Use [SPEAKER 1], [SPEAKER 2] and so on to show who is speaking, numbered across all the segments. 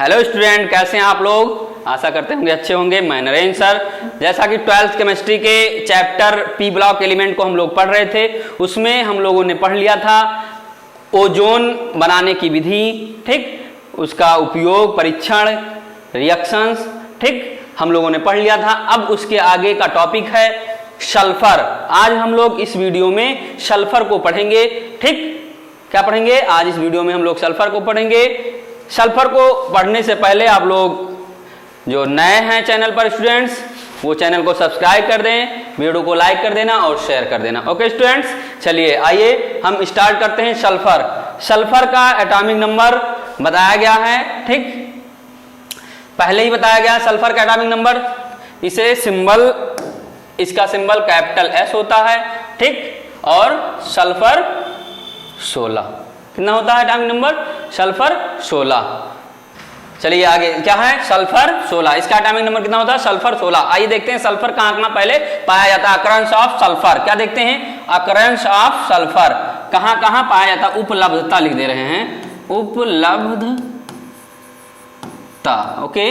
[SPEAKER 1] Hello student, कैसे हैं आप लोग। आशा करते होंगे अच्छे होंगे। मैं नरेंद्र सर। जैसा कि 12th केमिस्ट्री के चैप्टर पी ब्लॉक एलिमेंट को हम लोग पढ़ रहे थे, उसमें हम लोगों ने पढ़ लिया था ओजोन बनाने की विधि, ठीक, उसका उपयोग, परीक्षण, रिएक्शंस, ठीक, हम लोगों ने पढ़ लिया था। अब उसके आगे का टॉपिक है सल्फर। आज हम लोग इस वीडियो में सल्फर को पढ़ेंगे, ठीक। क्या पढ़ेंगे आज इस वीडियो में? हम लोग सल्फर को पढ़ेंगे। सल्फर को पढ़ने से पहले आप लोग जो नए हैं चैनल पर स्टूडेंट्स, वो चैनल को सब्सक्राइब कर दें, वीडियो को लाइक कर देना और शेयर कर देना। ओके स्टूडेंट्स, चलिए आइए हम स्टार्ट करते हैं। सल्फर, सल्फर का एटॉमिक नंबर बताया गया है, ठीक, पहले ही बताया गया सल्फर का एटॉमिक नंबर। इसे सिंबल, इसका सिंबल कैपिटल एस होता है, ठीक, और सल्फर 16 कितना होता है एटॉमिक नंबर? सल्फर 16। चलिए आगे क्या है? सल्फर 16, इसका एटॉमिक नंबर कितना होता है? सल्फर 16। आइए देखते हैं सल्फर कहाँ कहाँ पहले पाया जाता है। अकरेंस ऑफ सल्फर, क्या देखते हैं? अकरेंस ऑफ सल्फर कहाँ कहाँ पाया जाता है? उपलब्धता लिख दे रहे हैं, उपलब्धता, ओके,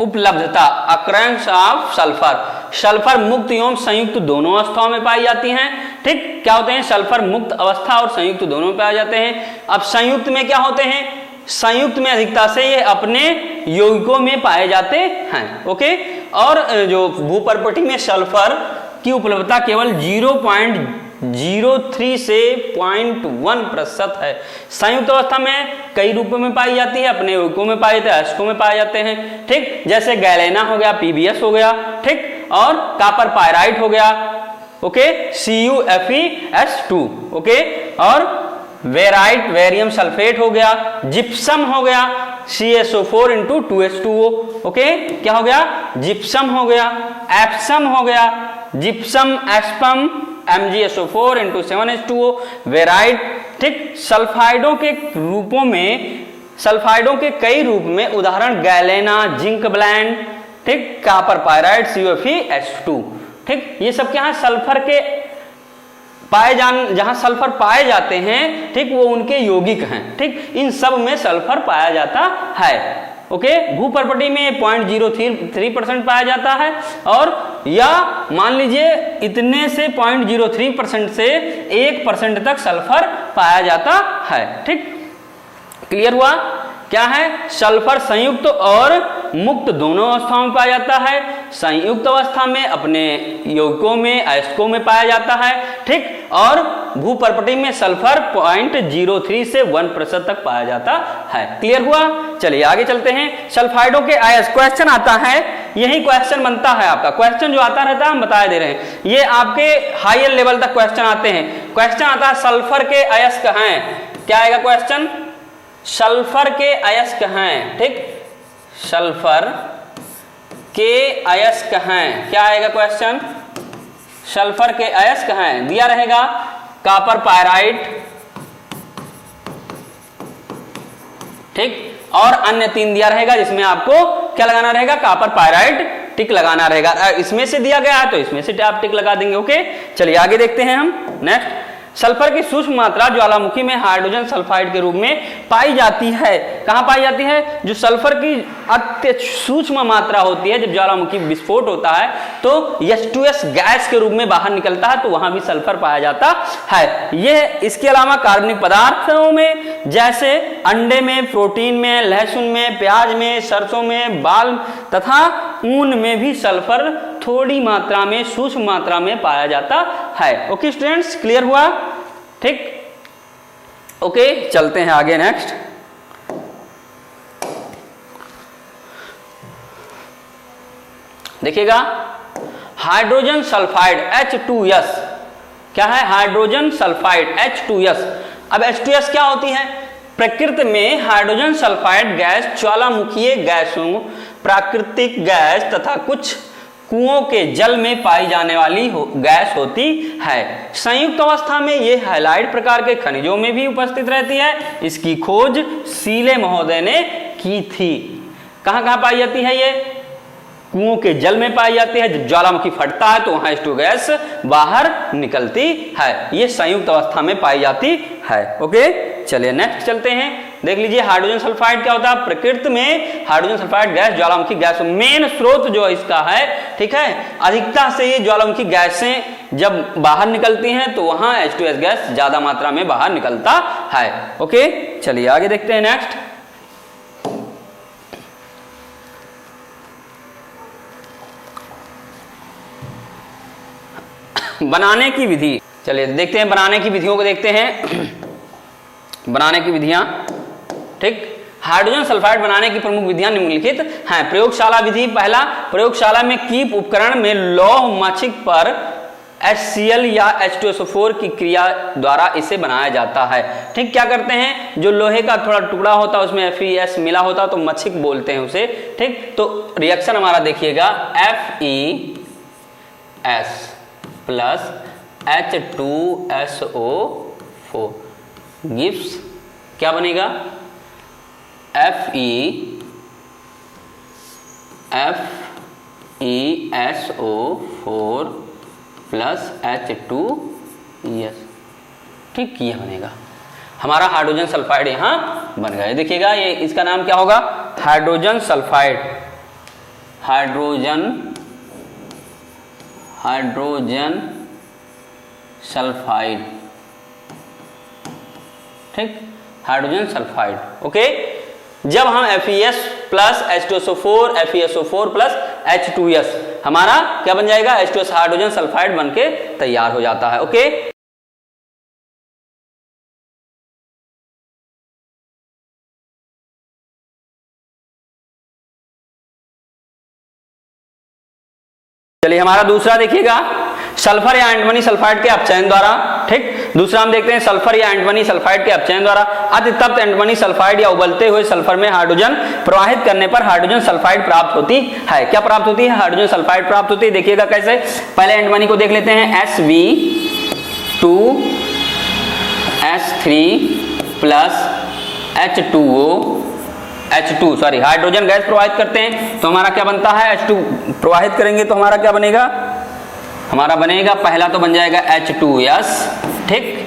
[SPEAKER 1] उपलब्धता, अकरेंस ऑफ सल्फर। सल्फर मुक्त एवं संयुक्त दोनों अवस्थाओं में पाई जाती हैं, ठीक। क्या होते हैं? सल्फर मुक्त अवस्था और संयुक्त दोनों में पाए जाते हैं। अब संयुक्त में क्या होते हैं? संयुक्त में अधिकता से ये अपने यौगिकों में पाए जाते हैं, ओके। और जो भूपर्पटी में सल्फर की उपलब्धता केवल 0.03 से 0.1% है। संयुक्त अवस्था में कई रूपों में पाई जाती है, अपने यौगिकों में पाए जाते हैं, अयस्कों में पाए जाते हैं, ठीक। जैसे गैलेना हो गया, पीबीएस हो गया, ठीक, और कॉपर पायराइट हो गया, ओके, CuFeS2, ओके, और वेराइट, वेरियम सल्फेट हो गया, जिप्सम हो गया, CSO4 ओके, क्या हो गया? जिप्सम हो गया, एप्सम हो गया, जिप्सम एस्पम, MgSO4 वेराइट, ठीक। सल्फाइडों के रूपों में, सल्फाइडों के कई रूप में, उदाहरण गैलेना, जिंक ब्लैंड, ठीक, कॉपर पायराइट, CuFeS2, ठीक। ये सब क्या है? सल्फर के पाए जहां सल्फर पाए जाते हैं, ठीक, वो उनके यौगिक हैं, ठीक। इन सब में सल्फर पाया जाता है, ओके। भूपर्पटी में 0.03% पाया जाता है, और या मान लीजिए इतने से 0.03% से 1% तक सल्फर पाया जाता है, ठीक। क्लियर हुआ? क्या है? सल्फर संयुक्त और मुक्त दोनों अवस्थाओं में पाया जाता है। संयुक्त अवस्था में अपने यौगिकों में, अयस्कों में पाया जाता है, ठीक, और भूपर्पटी में सल्फर 0.03 से 1% तक पाया जाता है। क्लियर हुआ? चलिए आगे चलते हैं। सल्फाइडों के अयस्क, क्वेश्चन आता है, यही क्वेश्चन बनता है आपका। क्वेश्चन जो आता रहता है हम बता दे रहे हैं, ये आपके हायर लेवल तक क्वेश्चन आते हैं। क्वेश्चन आता है सल्फर के अयस्क हैं, क्या आएगा क्वेश्चन? सल्फर के अयस्क हैं, ठीक, सल्फर के अयस्क हैं, क्या आएगा क्वेश्चन? सल्फर के अयस्क हैं, दिया रहेगा कॉपर पायराइट, ठीक, और अन्य 3 दिया रहेगा, जिसमें आपको क्या लगाना रहेगा? कॉपर पायराइट टिक लगाना रहेगा। इसमें से दिया गया है तो इसमें से आप टिक लगा देंगे, ओके। चलिए आगे देखते हैं हम। नेक्स्ट, सल्फर की सूक्ष्म मात्रा ज्वालामुखी में हाइड्रोजन सल्फाइड के रूप में पाई जाती है। कहां पाई जाती है? जो सल्फर की अत्य सूक्ष्म मात्रा होती है, जब ज्वालामुखी विस्फोट होता है तो H2S गैस के रूप में बाहर निकलता है, तो वहां भी सल्फर पाया जाता है। यह इसके अलावा कार्बनिक पदार्थों में, जैसे अंडे में, प्रोटीन में, लहसुन में, प्याज में, सरसों में, बाल तथा ऊन में भी सल्फर थोड़ी मात्रा में, सूक्ष्म मात्रा में पाया जाता है। ओके स्टूडेंट्स, क्लियर हुआ? ठीक, ओके, चलते हैं आगे। नेक्स्ट, देखिएगा, हाइड्रोजन सल्फाइड H2S, क्या है? Hydrogen sulphide H2S। अब H2S क्या होती है? प्रकृति में हाइड्रोजन सल्फाइड गैस ज्वालामुखीय गैसों, प्राकृतिक गैस तथा कुछ कुओं के जल में पाई जाने वाली गैस होती है। संयुक्त अवस्था में ये हैलाइड प्रकार के खनिजों में भी उपस्थित रहती है। इसकी खोज सीले महोदय ने की थी। कहां कहां पाई जाती है? ये कुओं के जल में पाई जाती है। जब ज्वालामुखी फटता है तो वहां H2 गैस बाहर निकलती है। ये संयुक्त अवस्था में पाई जाती है, ओके। चलिए नेक्स्ट चलते हैं। देख लीजिए हाइड्रोजन सल्फाइड क्या होता है, प्रकृति में हाइड्रोजन सल्फाइड गैस ज्वालामुखी गैस मेन स्रोत जो इसका है, ठीक है। अधिकता से ये ज्वालामुखी गैसें जब बाहर निकलती हैं तो वहां H2S गैस ज्यादा मात्रा में बाहर निकलता है। ओके, चलिए आगे देखते हैं नेक्स्ट। बनाने की विधि, चलिए देखते हैं बनाने की विधियों को देखते हैं। बनाने की विधियां, ठीक। हाइड्रोजन सल्फाइड बनाने की प्रमुख विधियां निम्नलिखित हैं। प्रयोगशाला विधि, पहला, प्रयोगशाला में कीप उपकरण में लौह माछिक पर HCl या H2SO4 की क्रिया द्वारा इसे बनाया जाता है, ठीक। क्या करते हैं, जो लोहे का थोड़ा टुकड़ा होता है उसमें FeS मिला होता है तो मछिक बोलते हैं उसे, ठीक। तो रिएक्शन हमारा देखिएगा FeS प्लस H2SO4 गिव्स क्या बनेगा, FeSO4 प्लस H2S, ठीक। ये बनेगा हमारा हाइड्रोजन सल्फाइड, यहां बन गया। देखिएगा ये इसका नाम क्या होगा, हाइड्रोजन सल्फाइड, हाइड्रोजन सल्फाइड, ठीक, हाइड्रोजन सल्फाइड। ओके, जब हम FeS plus H2SO4 FeSO4 plus H2S हमारा क्या बन जाएगा, H2S हाइड्रोजन सल्फाइड बनके तैयार हो जाता है। ओके, चलिए हमारा दूसरा देखिएगा, सल्फर या एंटिमनी सल्फाइड के अपचयन द्वारा, ठीक। दूसरा हम देखते हैं सल्फर या एंटिमनी सल्फाइड के अपचयन द्वारा अति तप्त एंटिमनी सल्फाइड या उबलते हुए सल्फर में हाइड्रोजन प्रवाहित करने पर हाइड्रोजन सल्फाइड प्राप्त होती है। क्या प्राप्त होती है, हाइड्रोजन सल्फाइड प्राप्त होती है। देखिएगा कैसे, पहले एंटिमनी को देख लेते हैं, Sv2S3 plus H2 sorry hydrogen gas प्रवाहित करते हैं तो हमारा क्या बनता है, H2 प्रवाहित करेंगे तो हमारा क्या बनेगा, हमारा बनेगा पहला तो बन जाएगा H2S, ठीक,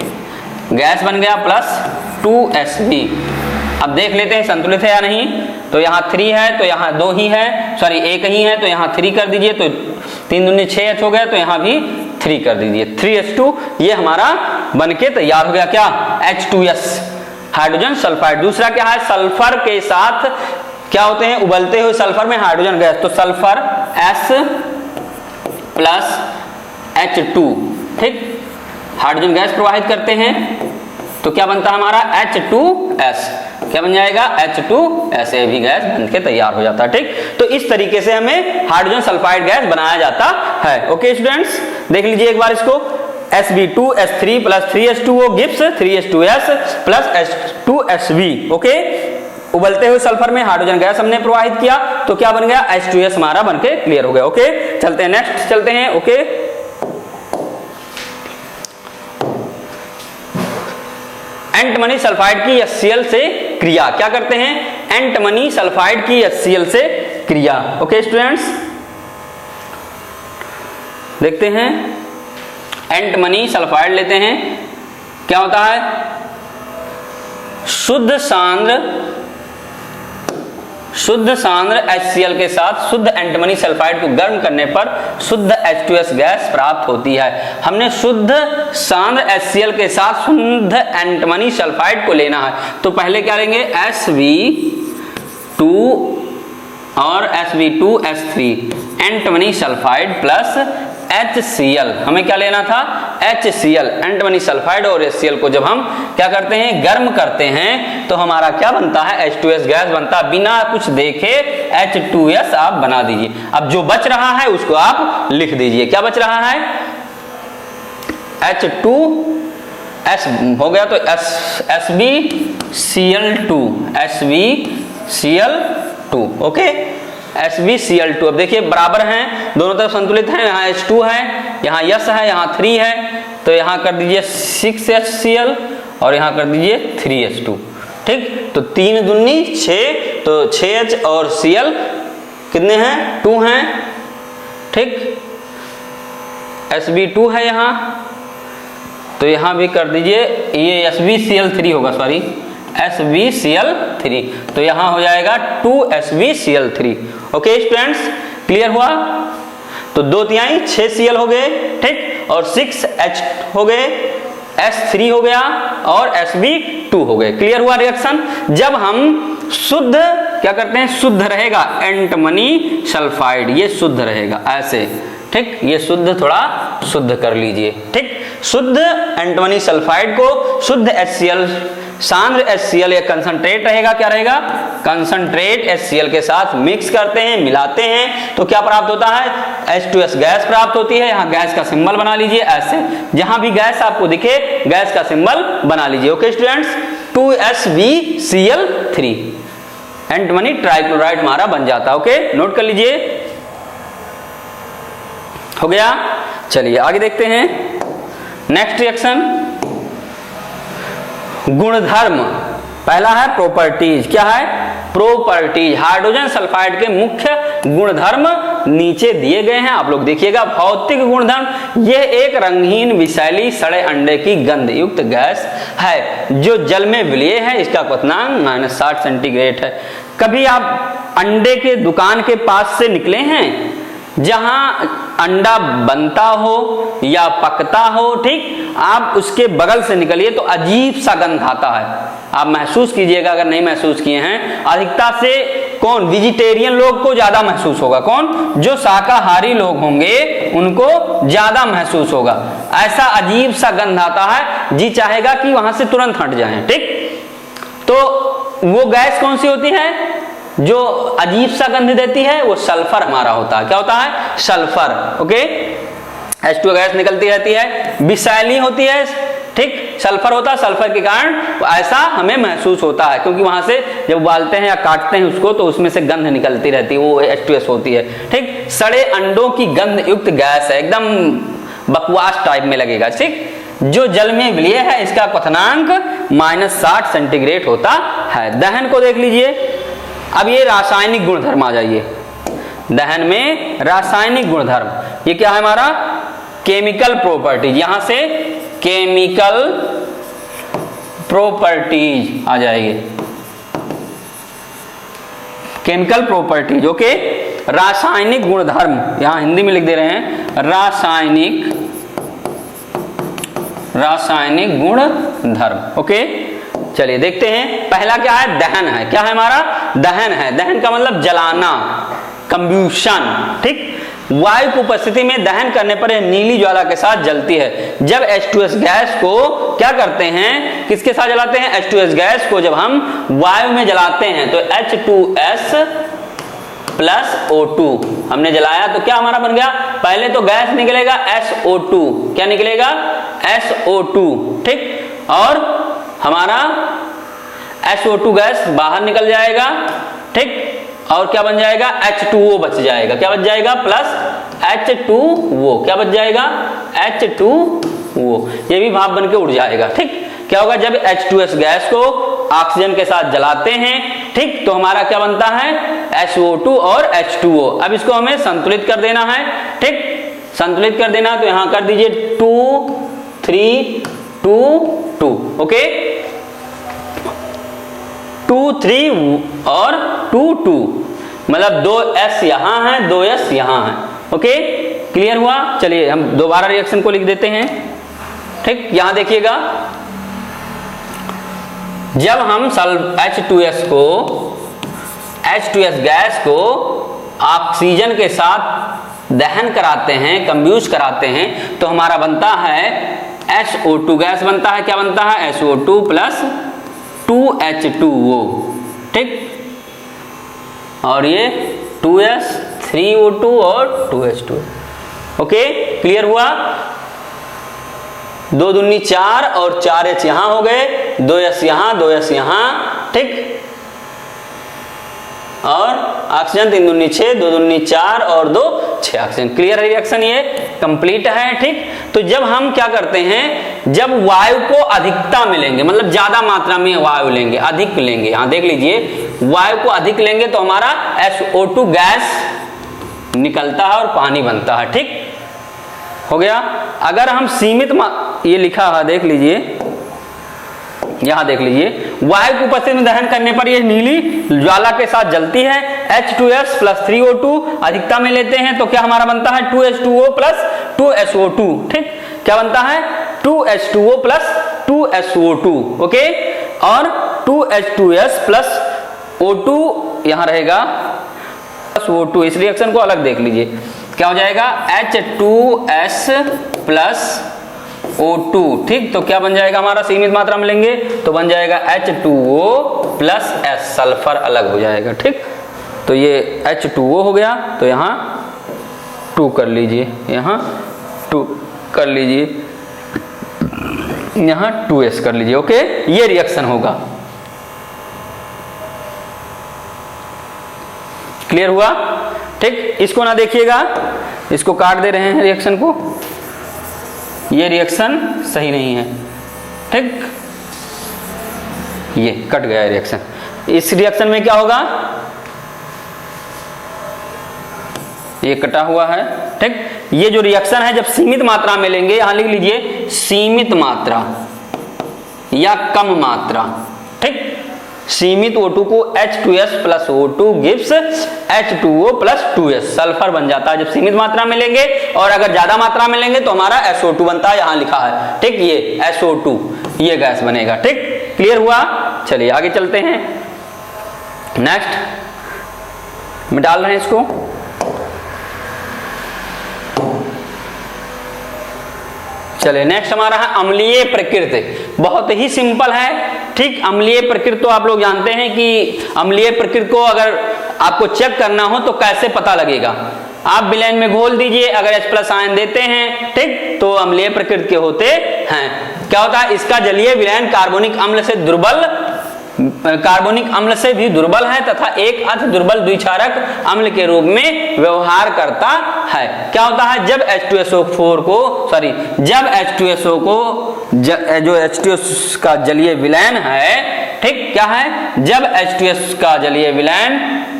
[SPEAKER 1] गैस बन गया, प्लस 2Sv। अब देख लेते हैं संतुलित है या नहीं, तो यहाँ 3 है तो यहाँ 2 ही है, सॉरी 1 ही है तो यहाँ 3 कर दीजिए, तो 3 दूनी 6H हो गया, तो यहाँ भी 3 कर दीजिए, 3H2। ये हमारा बनके तैयार हो गया क्या, H2S हाइड्रोजन सल्फाइड। दूसरा क्या है, सल्फर के साथ क्या होते हैं, उबलते हुए सल्फर में हाइड्रोजन गैस, तो सल्फर S प्लस H2, ठीक, हाइड्रोजन गैस प्रवाहित करते हैं तो क्या बनता है हमारा H2S, क्या बन जाएगा H2S, ये भी गैस बनके तैयार हो जाता है, ठीक। तो इस तरीके से हमें हाइड्रोजन सल्फाइड गैस बनाया जाता है। ओके स्टूडेंट्स, देख लीजिए एक बार इसको, Sb2S3 plus 3H2O gives 3H2S plus H2Sv। Okay, उबलते हुए सल्फर में हाइड्रोजन गैस हमने प्रवाहित किया तो क्या बन गया, H2S हमारा बनके क्लियर हो गया। ओके, चलते हैं नेक्स्ट, चलते हैं। ओके, एंटिमनी सल्फाइड की HCl से क्रिया, क्या करते हैं, एंटिमनी सल्फाइड की HCl से क्रिया। ओके स्टूडेंट्स, देखते हैं, एंटिमनी सल्फाइड लेते हैं, क्या होता है, शुद्ध सांद्र HCl के साथ शुद्ध एंटिमनी सल्फाइड को गर्म करने पर शुद्ध H2S गैस प्राप्त होती है। हमने शुद्ध सांद्र HCl के साथ शुद्ध एंटिमनी सल्फाइड को लेना है तो पहले क्या लेंगे, Sv2 और Sv2S3 एंटिमनी सल्फाइड प्लस HCl, हमें क्या लेना था, HCl एंटिमनी सल्फाइड और HCl को जब हम क्या करते हैं, गर्म करते हैं तो हमारा क्या बनता है, H2S गैस बनता है। बिना कुछ देखे H2S आप बना दीजिए। अब जो बच रहा है उसको आप लिख दीजिए, क्या बच रहा है, H2S हो गया तो SbCl2 ओके, SbCl2। अब देखिए बराबर हैं, दोनों तरफ संतुलित हैं, यहाँ H2 है, यहाँ S है, यहाँ 3 है, तो यहाँ कर दीजिए 6HCl और यहाँ कर दीजिए 3H2, ठीक। तो 3 दूनी 6, तो 6H और Cl कितने हैं, 2 हैं, ठीक। Sb2 है यहाँ, तो यहाँ भी कर दीजिए, ये SbCl3 होगा, सॉरी 2SbCl3। तो यहां हो जाएगा 2SbCl3। ओके स्टूडेंट्स, क्लियर हुआ? तो 2/3 6Cl हो गए, ठीक, और 6H हो गए, S3 हो गया और Sb2 हो गए। क्लियर हुआ रिएक्शन? जब हम शुद्ध क्या करते हैं, शुद्ध रहेगा एंटमनी सल्फाइड, ये शुद्ध रहेगा ऐसे, ठीक, ये शुद्ध थोड़ा शुद्ध कर लीजिए, ठीक। शुद्ध एंटमनी सल्फाइड को शुद्ध HCl, सांद्र HCl या कंसंट्रेट रहेगा, क्या रहेगा, कंसंट्रेट HCl के साथ मिक्स करते हैं, मिलाते हैं, तो क्या प्राप्त होता है, H2S गैस प्राप्त होती है। यहाँ गैस का सिंबल बना लीजिए ऐसे, जहां भी गैस आपको दिखे गैस का सिंबल बना लीजिए। ओके स्टूडेंट्स, 2SbCl3 एंटमनी ट्राइक्लोराइड हमारा बन जाता है। ओके, नोट कर लीजिए, हो गया। चलिए आगे देखते हैं नेक्स्ट रिएक्शन। गुणधर्म, पहला है प्रॉपर्टीज। क्या है, प्रॉपर्टीज। हाइड्रोजन सल्फाइड के मुख्य गुणधर्म नीचे दिए गए हैं, आप लोग देखिएगा। भौतिक गुणधर्म, यह एक रंगहीन विषैली सड़े अंडे की गंध युक्त गैस है जो जल में विलीय है। इसका क्वथनांक -60 सेंटीग्रेड है। कभी आप अंडे के दुकान के पास से निकले हैं जहां अंडा बनता हो या पकता हो, ठीक, आप उसके बगल से निकलिए तो अजीब सा गंध आता है। आप महसूस कीजिएगा, अगर नहीं महसूस किए हैं। अधिकता से कौन, वेजिटेरियन लोग को ज्यादा महसूस होगा। कौन, जो शाकाहारी लोग होंगे उनको ज्यादा महसूस होगा। ऐसा अजीब सा गंध आता है, जी चाहेगा कि वहां से तुरंत हट जाएं, ठीक। तो वो गैस कौन सी होती है जो अजीब सा गंध देती है, वो सल्फर हमारा होता है। क्या होता है, सल्फर। ओके, H2 गैस निकलती रहती है, विषैली होती है, ठीक, सल्फर होता है। सल्फर के कारण ऐसा हमें महसूस होता है, क्योंकि वहां से जब उबालते हैं या काटते हैं उसको तो उसमें से गंध निकलती रहती है, वो H2S होती है, ठीक। सड़े अंडों की गंध युक्त गैस है, एकदम बकवास टाइप में लगेगा, ठीक, जो जल में विलीय है। इसका क्वथनांक -60 सेंटीग्रेड होता है। दहन को देख लीजिए। अब ये रासायनिक गुणधर्म आ जाइए। दहन में रासायनिक गुणधर्म, ये क्या है हमारा, केमिकल प्रॉपर्टीज। यहां से केमिकल प्रॉपर्टीज आ जाएगी, केमिकल प्रॉपर्टीज। ओके, रासायनिक गुणधर्म, यहां हिंदी में लिख दे रहे हैं, रासायनिक गुणधर्म। ओके, चलिए देखते हैं। पहला क्या है, दहन है। क्या है हमारा, दहन है। दहन का मतलब जलाना, कंब्यूशन, ठीक। वायु की उपस्थिति में दहन करने पर यह नीली ज्वाला के साथ जलती है। जब H2S गैस को क्या करते हैं, किसके साथ जलाते हैं, H2S गैस को जब हम वायु में जलाते हैं तो H2S प्लस O2 हमने जलाया तो क्या हमारा बन गया, पहले तो गैस निकलेगा SO2, क्या निकलेगा, SO2, ठीक, और हमारा SO2 गैस बाहर निकल जाएगा, ठीक, और क्या बन जाएगा, H2O बच जाएगा। क्या बच जाएगा, प्लस H2O, क्या बच जाएगा, H2O, ये भी भाप बन के उड़ जाएगा, ठीक। क्या होगा, जब H2S गैस को ऑक्सीजन के साथ जलाते हैं, ठीक, तो हमारा क्या बनता है, SO2 और H2O। अब इसको हमें संतुलित कर देना है, ठीक, संतुलित कर देना, तो यहां कर दीजिए 2 3 2 2। ओके, 2 3 और 2 2, मतलब 2 S यहां है, 2 S यहां है। ओके, क्लियर हुआ। चलिए हम दोबारा रिएक्शन को लिख देते हैं, ठीक। यहां देखिएगा, जब हम H2S गैस को ऑक्सीजन के साथ दहन कराते हैं, कंब्यूज कराते हैं, तो हमारा बनता है SO2 गैस बनता है। क्या बनता है, SO2 प्लस 2H2O, ठीक, और ये 2S 3O2 और 2H2। ओके, क्लियर हुआ। 2 दूनी 4 और 4H यहां हो गए, 2S यहां, 2S यहां, ठीक, और ऑक्सीजन 3 दूनी 6, 2 दूनी 4 और 2 6 ऑक्सीजन। क्लियर है रिएक्शन, ये कंप्लीट है, ठीक। तो जब हम क्या करते हैं, जब वायु को अधिकता मिलेंगे, मतलब ज्यादा मात्रा में वायु लेंगे, अधिक लेंगे, यहां देख लीजिए, वायु को अधिक लेंगे तो हमारा SO2 गैस निकलता है और पानी बनता है, ठीक हो गया। अगर हम सीमित, ये लिखा है देख लीजिए, यहां देख लीजिए, वायु की उपस्थिति में दहन करने पर यह नीली ज्वाला के साथ जलती है। H2S + 3O2 अधिकता में लेते हैं तो क्या हमारा बनता है 2H2O + 2SO2। ठीक, क्या बनता है 2H2O + 2SO2। ओके, और 2H2S + O2 यहां रहेगा O2। इस रिएक्शन को अलग देख लीजिए, क्या हो जाएगा H2S + O2। ठीक, तो क्या बन जाएगा हमारा, सीमित मात्रा में लेंगे तो बन जाएगा H2O + S, सल्फर अलग हो जाएगा। ठीक, तो ये H2O हो गया, तो यहां 2 कर लीजिए, यहां 2 कर लीजिए, यहां 2S कर लीजिए। ओके, ये रिएक्शन होगा। क्लियर हुआ? ठीक, इसको ना देखिएगा, इसको काट दे रहे हैं रिएक्शन को, ये रिएक्शन सही नहीं है। ठीक, ये कट गया रिएक्शन। इस रिएक्शन में क्या होगा, ये कटा हुआ है। ठीक, ये जो रिएक्शन है जब सीमित मात्रा में लेंगे, यहां लिख लीजिए सीमित मात्रा या कम मात्रा। ठीक, सीमित O2 को H2S + O2 gives H2O + 2S, sulphur बन जाता है जब सीमित मात्रा में लेंगे, और अगर ज्यादा मात्रा में लेंगे तो हमारा SO2 बनता है, यहां लिखा है। ठीक, ये SO2, ये गैस बनेगा। ठीक, क्लियर हुआ? चलिए आगे चलते हैं। नेक्स्ट में डाल रहे हैं इसको, चलिए नेक्स्ट हमारा है अम्लीय प्रकृति। बहुत ही सिंपल है। ठीक, अम्लीय प्रकृति तो आप लोग जानते हैं कि अम्लीय प्रकृति को अगर आपको चेक करना हो तो कैसे पता लगेगा, आप विलयन में घोल दीजिए, अगर H+ आयन देते हैं, ठीक, तो अम्लीय प्रकृति के होते हैं। क्या होता है, इसका जलीय विलयन कार्बोनिक अम्ल से भी दुर्बल है तथा एक अति दुर्बल द्विक्षारक अम्ल के रूप में व्यवहार करता है। क्या होता है, जब H2SO को जो H2S का जलीय विलयन है, ठीक, क्या है, जब H2S का जलीय विलयन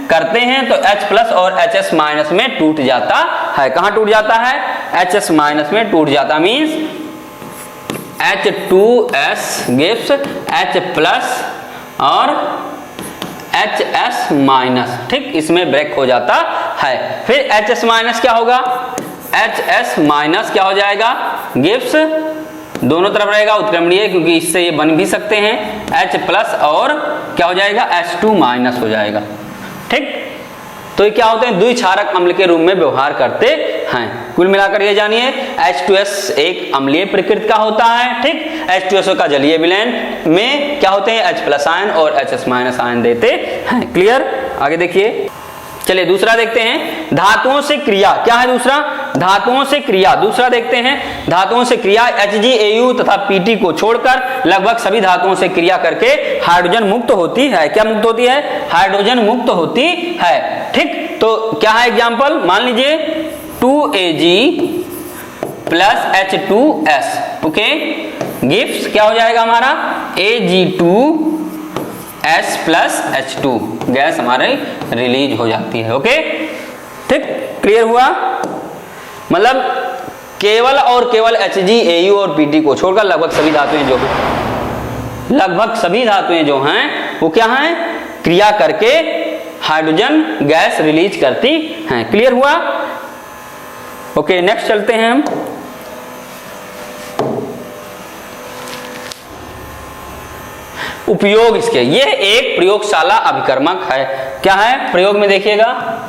[SPEAKER 1] करते हैं तो H+ और HS- में टूट जाता है। कहां टूट जाता है, HS- में टूट जाता, मीन्स H2S गिव्स H+ और HS-, ठीक, इसमें ब्रेक हो जाता है। फिर HS- क्या होगा, HS- क्या हो जाएगा, गिव्स, दोनों तरफ रहेगा उत्क्रमणीय, क्योंकि इससे ये बन भी सकते हैं, H+ और क्या हो जाएगा H2- हो जाएगा। ठीक, तो ये क्या होते हैं, द्विक्षारक अम्ल के रूप में व्यवहार करते हैं। कुल मिलाकर ये जानिए H2S एक अम्लीय प्रकृति का होता है। ठीक, H2SO का जलीय विलयन में क्या होते हैं, H+ आयन और HS- आयन देते हैं। क्लियर? आगे देखिए, चलिए दूसरा देखते हैं, धातुओं से क्रिया। क्या है दूसरा, धातुओं से क्रिया। दूसरा देखते हैं, धातुओं से क्रिया। HgAu तथा Pt को छोड़कर लगभग सभी धातुओं से क्रिया करके हाइड्रोजन मुक्त होती है। क्या मुक्त होती है, हाइड्रोजन मुक्त होती है। ठीक, तो क्या है एग्जांपल, मान लीजिए 2Ag + H2S, ओके, गिव्स क्या हो जाएगा हमारा Ag2S + H2, गैस हमारे रिलीज हो जाती है। ओके, ठीक, क्लियर हुआ? मतलब केवल और केवल HgAu और Pt को छोड़कर लगभग सभी धातुएं जो हैं वो क्या हैं, क्रिया करके हाइड्रोजन गैस रिलीज करती हैं। क्लियर हुआ? ओके, नेक्स्ट चलते हैं हम। उपयोग इसके, यह एक प्रयोगशाला अभिकर्मक है। क्या है, प्रयोग में देखिएगा,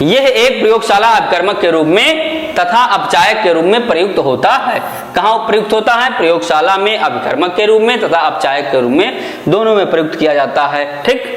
[SPEAKER 1] यह एक प्रयोगशाला अभिकर्मक के रूप में तथा अपचायक के रूप में प्रयुक्त होता है। कहां प्रयुक्त होता है, प्रयोगशाला में अभिकर्मक के रूप में तथा अपचायक के रूप में, दोनों में प्रयुक्त किया जाता है। ठीक,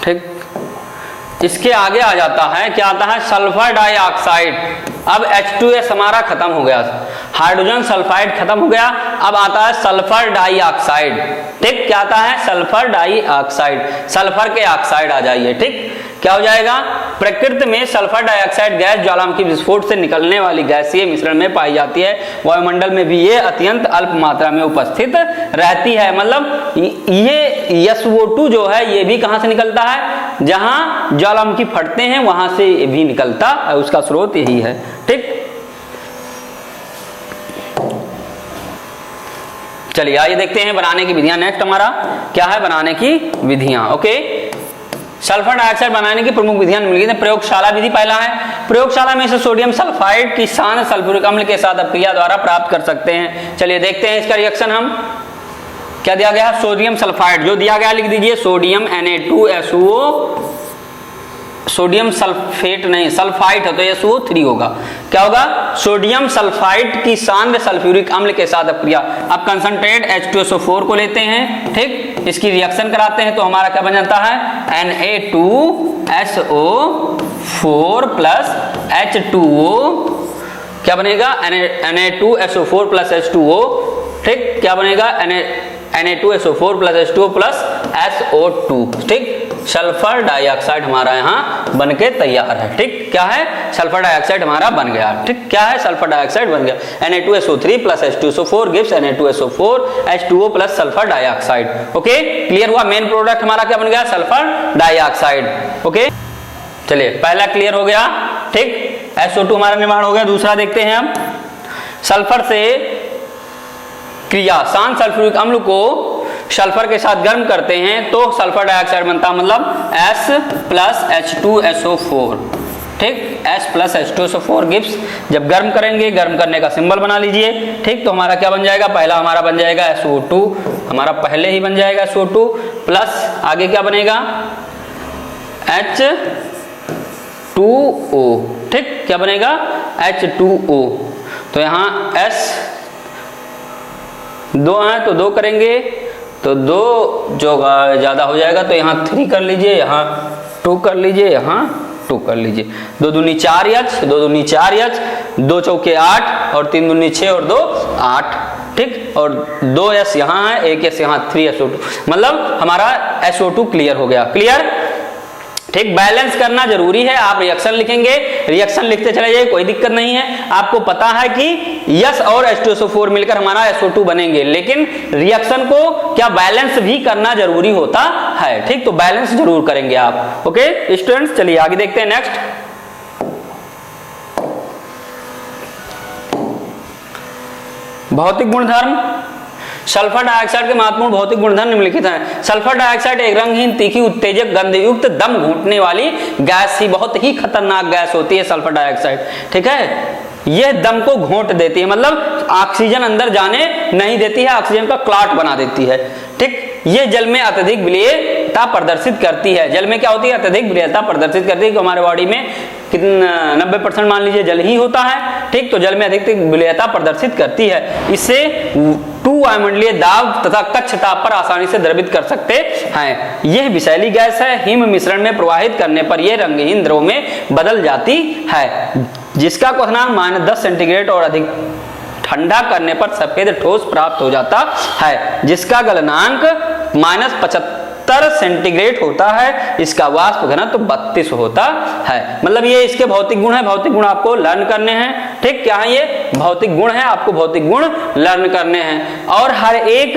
[SPEAKER 1] ठीक, इसके आगे आ जाता है, क्या आता है, सल्फर डाइऑक्साइड। अब H2S हमारा खत्म हो गया, हाइड्रोजन सल्फाइड खत्म हो गया, अब आता है सल्फर डाइऑक्साइड। ठीक, क्या आता है? सल्फर डाइऑक्साइड, सल्फर के ऑक्साइड आ जाइए। ठीक, क्या हो जाएगा? प्रकृति में सल्फर डाइऑक्साइड गैस ज्वालामुखी विस्फोट से निकलने वाली गैसीय मिश्रण में पाई जाती है। वायुमंडल में भी ये अत्यंत अल्प मात्रा में उपस्थित रहती है। मतलब ये SO2 जो है ये भी कहां से निकलता है? जहां ज्वालामुखी फटते हैं वहां से भी निकलता है, उसका स्रोत यही है। ठीक, चलिए आइए देखते हैं बनाने की विधियां। नेक्स्ट हमारा क्या है? बनाने की विधियां। ओके, सल्फर डाइऑक्साइड बनाने की प्रमुख विधियां निम्नलिखित हैं। प्रयोगशाला विधि पहला है, प्रयोगशाला में से सोडियम सल्फाइड की शांत सल्फ्यूरिक अम्ल के साथ अपक्रिया द्वारा प्राप्त कर सकते हैं। चलिए देखते हैं इसका रिएक्शन। हम क्या दिया गया? सोडियम सल्फाइड जो दिया गया लिख दीजिए, सोडियम Na2SO, सोडियम सल्फेट नहीं, सल्फाइट है तो SO3 होगा। क्या होगा? सोडियम सल्फाइड की सांद्र सल्फ्यूरिक अम्ल के साथ अपक्रिया। अब कंसंट्रेट H2SO4 को लेते हैं। ठीक, इसकी रिएक्शन कराते हैं तो हमारा क्या बन जाता है? Na2SO4 प्लस H2O, क्या बनेगा? Na2SO4 plus H2O। ठीक, क्या बनेगा? Na2SO4 plus H2O plus SO2। ठीक, सल्फर डाइऑक्साइड हमारा यहाँ बनके तैयार है। ठीक, क्या है? सल्फर डाइऑक्साइड हमारा बन गया। ठीक, क्या है? सल्फर डाइऑक्साइड बन गया। Na2SO3 plus H2SO4 gives Na2SO4 H2O plus sulphur dioxide. Okay, clear हुआ? मेन प्रोडक्ट हमारा क्या बन गया? Sulphur dioxide. ओके, चलिए पहला क्लियर हो गया। ठीक, SO2 हमारा निर्माण हो गया। दूसरा देखते हैं हम, सल्फर से क्रिया, शांत सल्फ्यूरिक अम्ल को सल्फर के साथ गर्म करते हैं तो सल्फर डाइऑक्साइड बनता है, मतलब S प्लस H2SO4। ठीक, S प्लस H2SO4 गिव्स, जब गर्म करेंगे, गर्म करने का सिंबल बना लीजिए। ठीक, तो हमारा क्या बन जाएगा? पहला हमारा बन जाएगा SO2, हमारा पहले ही बन जाएगा SO2 प्लस आगे क्या बनेगा? H2O। ठीक, क्या बनेगा? H2O। तो यहाँ S 2 हैं तो 2 करेंगे तो 2 जो ज्यादा हो जाएगा तो यहाँ 3 कर लीजिए, यहाँ 2 कर लीजिए, यहाँ 2 कर लीजिए। 2 दूनी 4H, 2 दूनी 4H, 2 चौके 8 और 3 दूनी 6 और 2 8। ठीक, और 2S यहाँ है, 1S यहाँ, 3SO2, मतलब हमारा SO2 क्लियर हो गया। क्लियर? ठीक, बैलेंस करना जरूरी है। आप रिएक्शन लिखेंगे, रिएक्शन लिखते चले जाइए, कोई दिक्कत नहीं है। आपको पता है कि यस और H2SO4 मिलकर हमारा SO2 बनेंगे, लेकिन रिएक्शन को क्या बैलेंस भी करना जरूरी होता है। ठीक, तो बैलेंस जरूर करेंगे आप। ओके स्टूडेंट्स, चलिए आगे देखते हैं। नेक्स्ट, भौतिक गुणधर्म। सल्फर डाइऑक्साइड के महत्वपूर्ण भौतिक गुणधर्म निम्नलिखित हैं। सल्फर डाइऑक्साइड एक रंगहीन, तीखी, उत्तेजक, गंधयुक्त, दम घूंटने वाली गैस ही, बहुत ही खतरनाक गैस होती है सल्फर डाइऑक्साइड। ठीक है, यह दम को घोंट देती है, मतलब ऑक्सीजन अंदर जाने नहीं देती है, ऑक्सीजन का क्लॉट बना देती है। ठीक, ये जल में अत्यधिक विलेयता प्रदर्शित करती है। जल में क्या होती है? अत्यधिक विलेयता प्रदर्शित करती है कि हमारे बॉडी में कितना 90% मान लीजिए जल ही होता है। ठीक, तो जल में अधिक विलेयता प्रदर्शित करती है। इससे 2 वायुमंडलीय दाब तथा कक्ष ताप पर आसानी से द्रवित कर सकते हैं। यह विषैली गैस है। हिम मिश्रण में प्रवाहित करने पर यह रंगहीन द्रव में बदल जाती है, जिसका क्वथनांक -10 सेंटीग्रेड और अधिक ठंडा करने पर सफेद ठोस प्राप्त हो जाता है, जिसका गलनांक -75 सेंटीग्रेड होता है। इसका वाष्प घनत्व 32 होता है। मतलब ये इसके भौतिक गुण है। भौतिक गुण आपको लर्न करने हैं। ठीक, क्या है? ये भौतिक गुण है, आपको भौतिक गुण लर्न करने हैं। और हर एक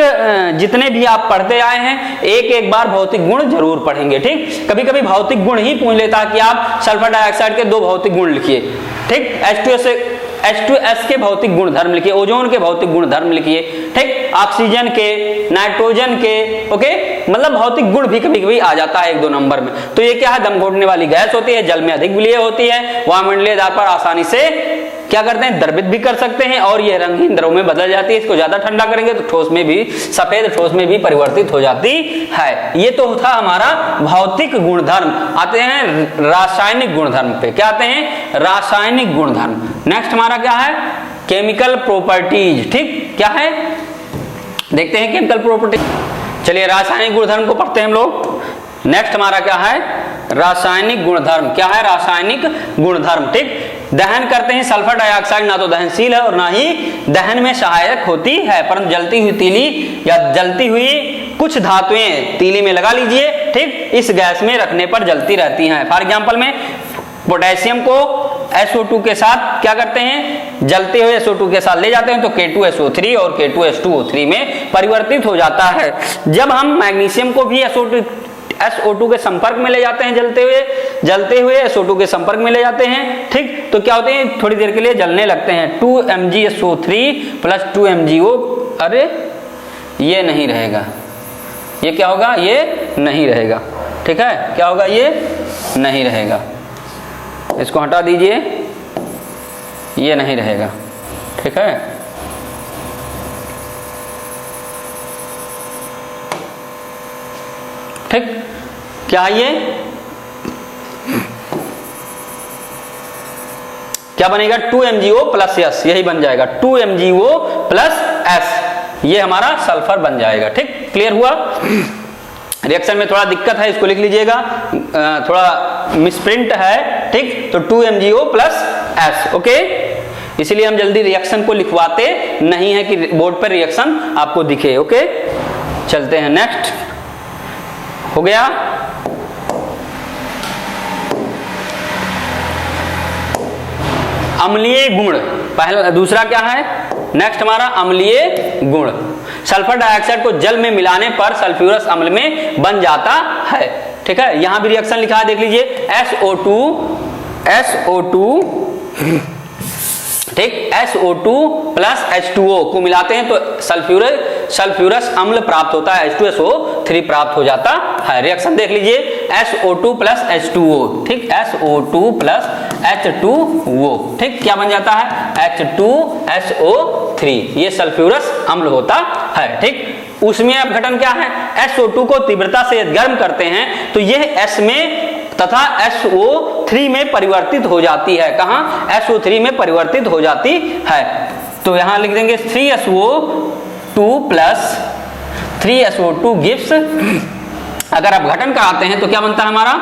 [SPEAKER 1] जितने भी आप पढ़ते आए हैं, एक एक बार भौतिक गुण जरूर पढ़ेंगे। ठीक, कभी कभी भौतिक गुण ही पूछ लेता है कि आप सल्फर डाइऑक्साइड के 2 भौतिक गुण लिखिए। ठीक, H2S के भौतिक गुण धर्म लिखिए, ओजोन के भौतिक गुण धर्म लिखिए। ठीक, ऑक्सीजन के, नाइट्रोजन के। ओके, मतलब भौतिक गुण भी कभी कभी आ जाता है 1-2 नंबर में। तो ये क्या है? दम घोटने वाली गैस होती है, जल में अधिक विलेय होती है, वायुमंडलीय दाब पर आसानी से क्या करते हैं? द्रवित भी कर सकते हैं, और यह रंगहीन द्रव में बदल जाती है। इसको ज्यादा ठंडा करेंगे तो ठोस में भी, सफेद ठोस में भी परिवर्तित हो जाती है। ये तो था हमारा भौतिक गुणधर्म। आते हैं रासायनिक गुणधर्म पे। क्या आते हैं? रासायनिक गुणधर्म। नेक्स्ट हमारा क्या है? Chemical properties. ठीक, क्या है? देखते हैं केमिकल प्रॉपर्टी। चलिए रासायनिक गुणधर्म को पढ़ते हैं हम लोग। नेक्स्ट हमारा क्या है? रासायनिक गुणधर्म। क्या है? रासायनिक गुणधर्म। ठीक, दहन करते हैं सल्फर डाइऑक्साइड ना तो दहनशील है और ना ही दहन में सहायक होती है, परंतु जलती हुई तीली या जलती हुई कुछ धातुएं तीली में लगा लीजिए, ठीक, इस गैस में रखने पर जलती रहती हैं। फॉर एग्जांपल में पोटेशियम को SO2 के साथ क्या करते हैं, जलते हुए SO2 के साथ ले जाते हैं तो K2SO3 और K2H2O3 में परिवर्तित हो जाता है। जब हम मैग्नीशियम को भी SO2 के संपर्क में ले जाते हैं, जलते हुए SO2 के संपर्क में ले जाते हैं, ठीक, तो क्या होते हैं, थोड़ी देर के लिए जलने लगते हैं। 2MgSO3 प्लस 2MgO, अरे ये नहीं रहेगा, ये क्या होगा, ये नहीं रहेगा, ठीक है, क्या होगा, ये नहीं रहेगा, इसको हटा दीजिए, ये नहीं रहेगा, ठीक है। ठीक, क्या ये क्या बनेगा, 2MgO प्लस S, यही बन जाएगा 2MgO प्लस S, ये हमारा सल्फर बन जाएगा। ठीक, क्लियर हुआ। रिएक्शन में थोड़ा दिक्कत है, इसको लिख लीजिएगा, थोड़ा मिसप्रिंट है, ठीक, तो 2MgO प्लस S, ओके। इसलिए हम जल्दी रिएक्शन को लिखवाते नहीं है कि बोर्ड पर रिएक्शन आपको दिखे, ओके। चलते हैं नेक्स्ट, हो गया। अम्लीय गुण, पहला, दूसरा क्या है, नेक्स्ट हमारा अम्लीय गुण। सल्फर डाइऑक्साइड को जल में मिलाने पर सल्फ्यूरस अम्ल में बन जाता है, ठीक है। यहां भी रिएक्शन लिखा है, देख लीजिए, SO2 ठीक, SO2 प्लस H2O को मिलाते हैं तो सल्फ्यूरस अम्ल प्राप्त होता है, H2SO3 प्राप्त हो जाता है। रिएक्शन देख लीजिए, SO2 प्लस H2O, ठीक, SO2 प्लस H2O, ठीक, क्या बन जाता है, H2SO3, ये सल्फ्यूरस अम्ल होता है, ठीक। उसमें अपघटन क्या है, SO2 को तीव्रता से गर्म करते हैं तो यह S में तथा SO3 में परिवर्तित हो जाती है, कहां, SO3 में परिवर्तित हो जाती है। तो यहां लिख देंगे 3SO2 प्लस 3SO2 गिव्स, अगर आप घटन कराते हैं तो क्या बनता है हमारा,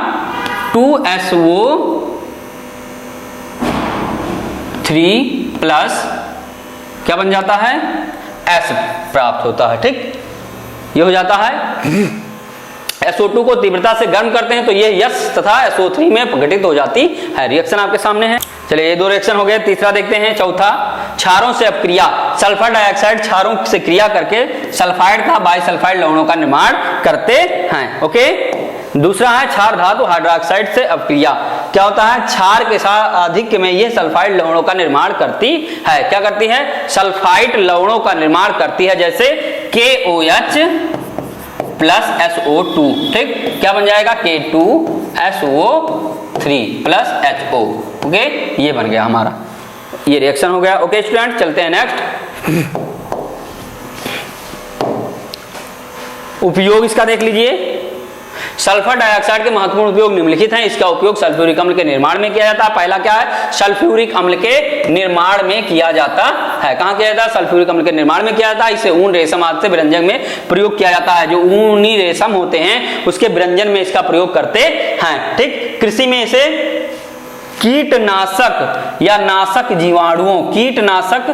[SPEAKER 1] 2SO3 प्लस क्या बन जाता है, S प्राप्त होता है, ठीक, ये हो जाता है। SO2 को तीव्रता से गर्म करते हैं तो ये S तथा SO3 में घटित हो जाती है। रिएक्शन आपके सामने है। चलिए, ये दो रिएक्शन हो गए, तीसरा देखते हैं, चौथा, क्षारों से अपक्रिया। सल्फर डाइऑक्साइड क्षारों से क्रिया करके सल्फाइड तथा बाइसल्फाइड लवणों का निर्माण करते हैं, ओके। दूसरा है क्षार धातु हाइड्रोक्साइड से अपक्रिया। क्या होता है, क्षार के साथ आधिक्य में यह सल्फाइड लवणों का निर्माण करती है, क्या करती है, सल्फाइड लवणों का निर्माण करती है, जैसे KOH प्लस SO2, ठीक, क्या बन जाएगा, K2SO3 प्लस HO, ओके, ये बन गया हमारा, ये रिएक्शन हो गया, ओके स्टूडेंट। चलते हैं नेक्स्ट, उपयोग इसका देख लीजिए। सल्फर डाइऑक्साइड के महत्वपूर्ण उपयोग निम्नलिखित हैं। इसका उपयोग सल्फ्यूरिक अम्ल के निर्माण में किया जाता है। पहला क्या है, सल्फ्यूरिक अम्ल के निर्माण में किया जाता है। कहां किया जाता है, सल्फ्यूरिक अम्ल के निर्माण में किया जाता है। इसे ऊन, रेशम आदि से व्यंजन में प्रयोग किया जाता है। जो ऊनी रेशम होते हैं उसके व्यंजन में इसका प्रयोग करते हैं, ठीक। कृषि में इसे कीटनाशक या नाशक जीवाणुओं, कीटनाशक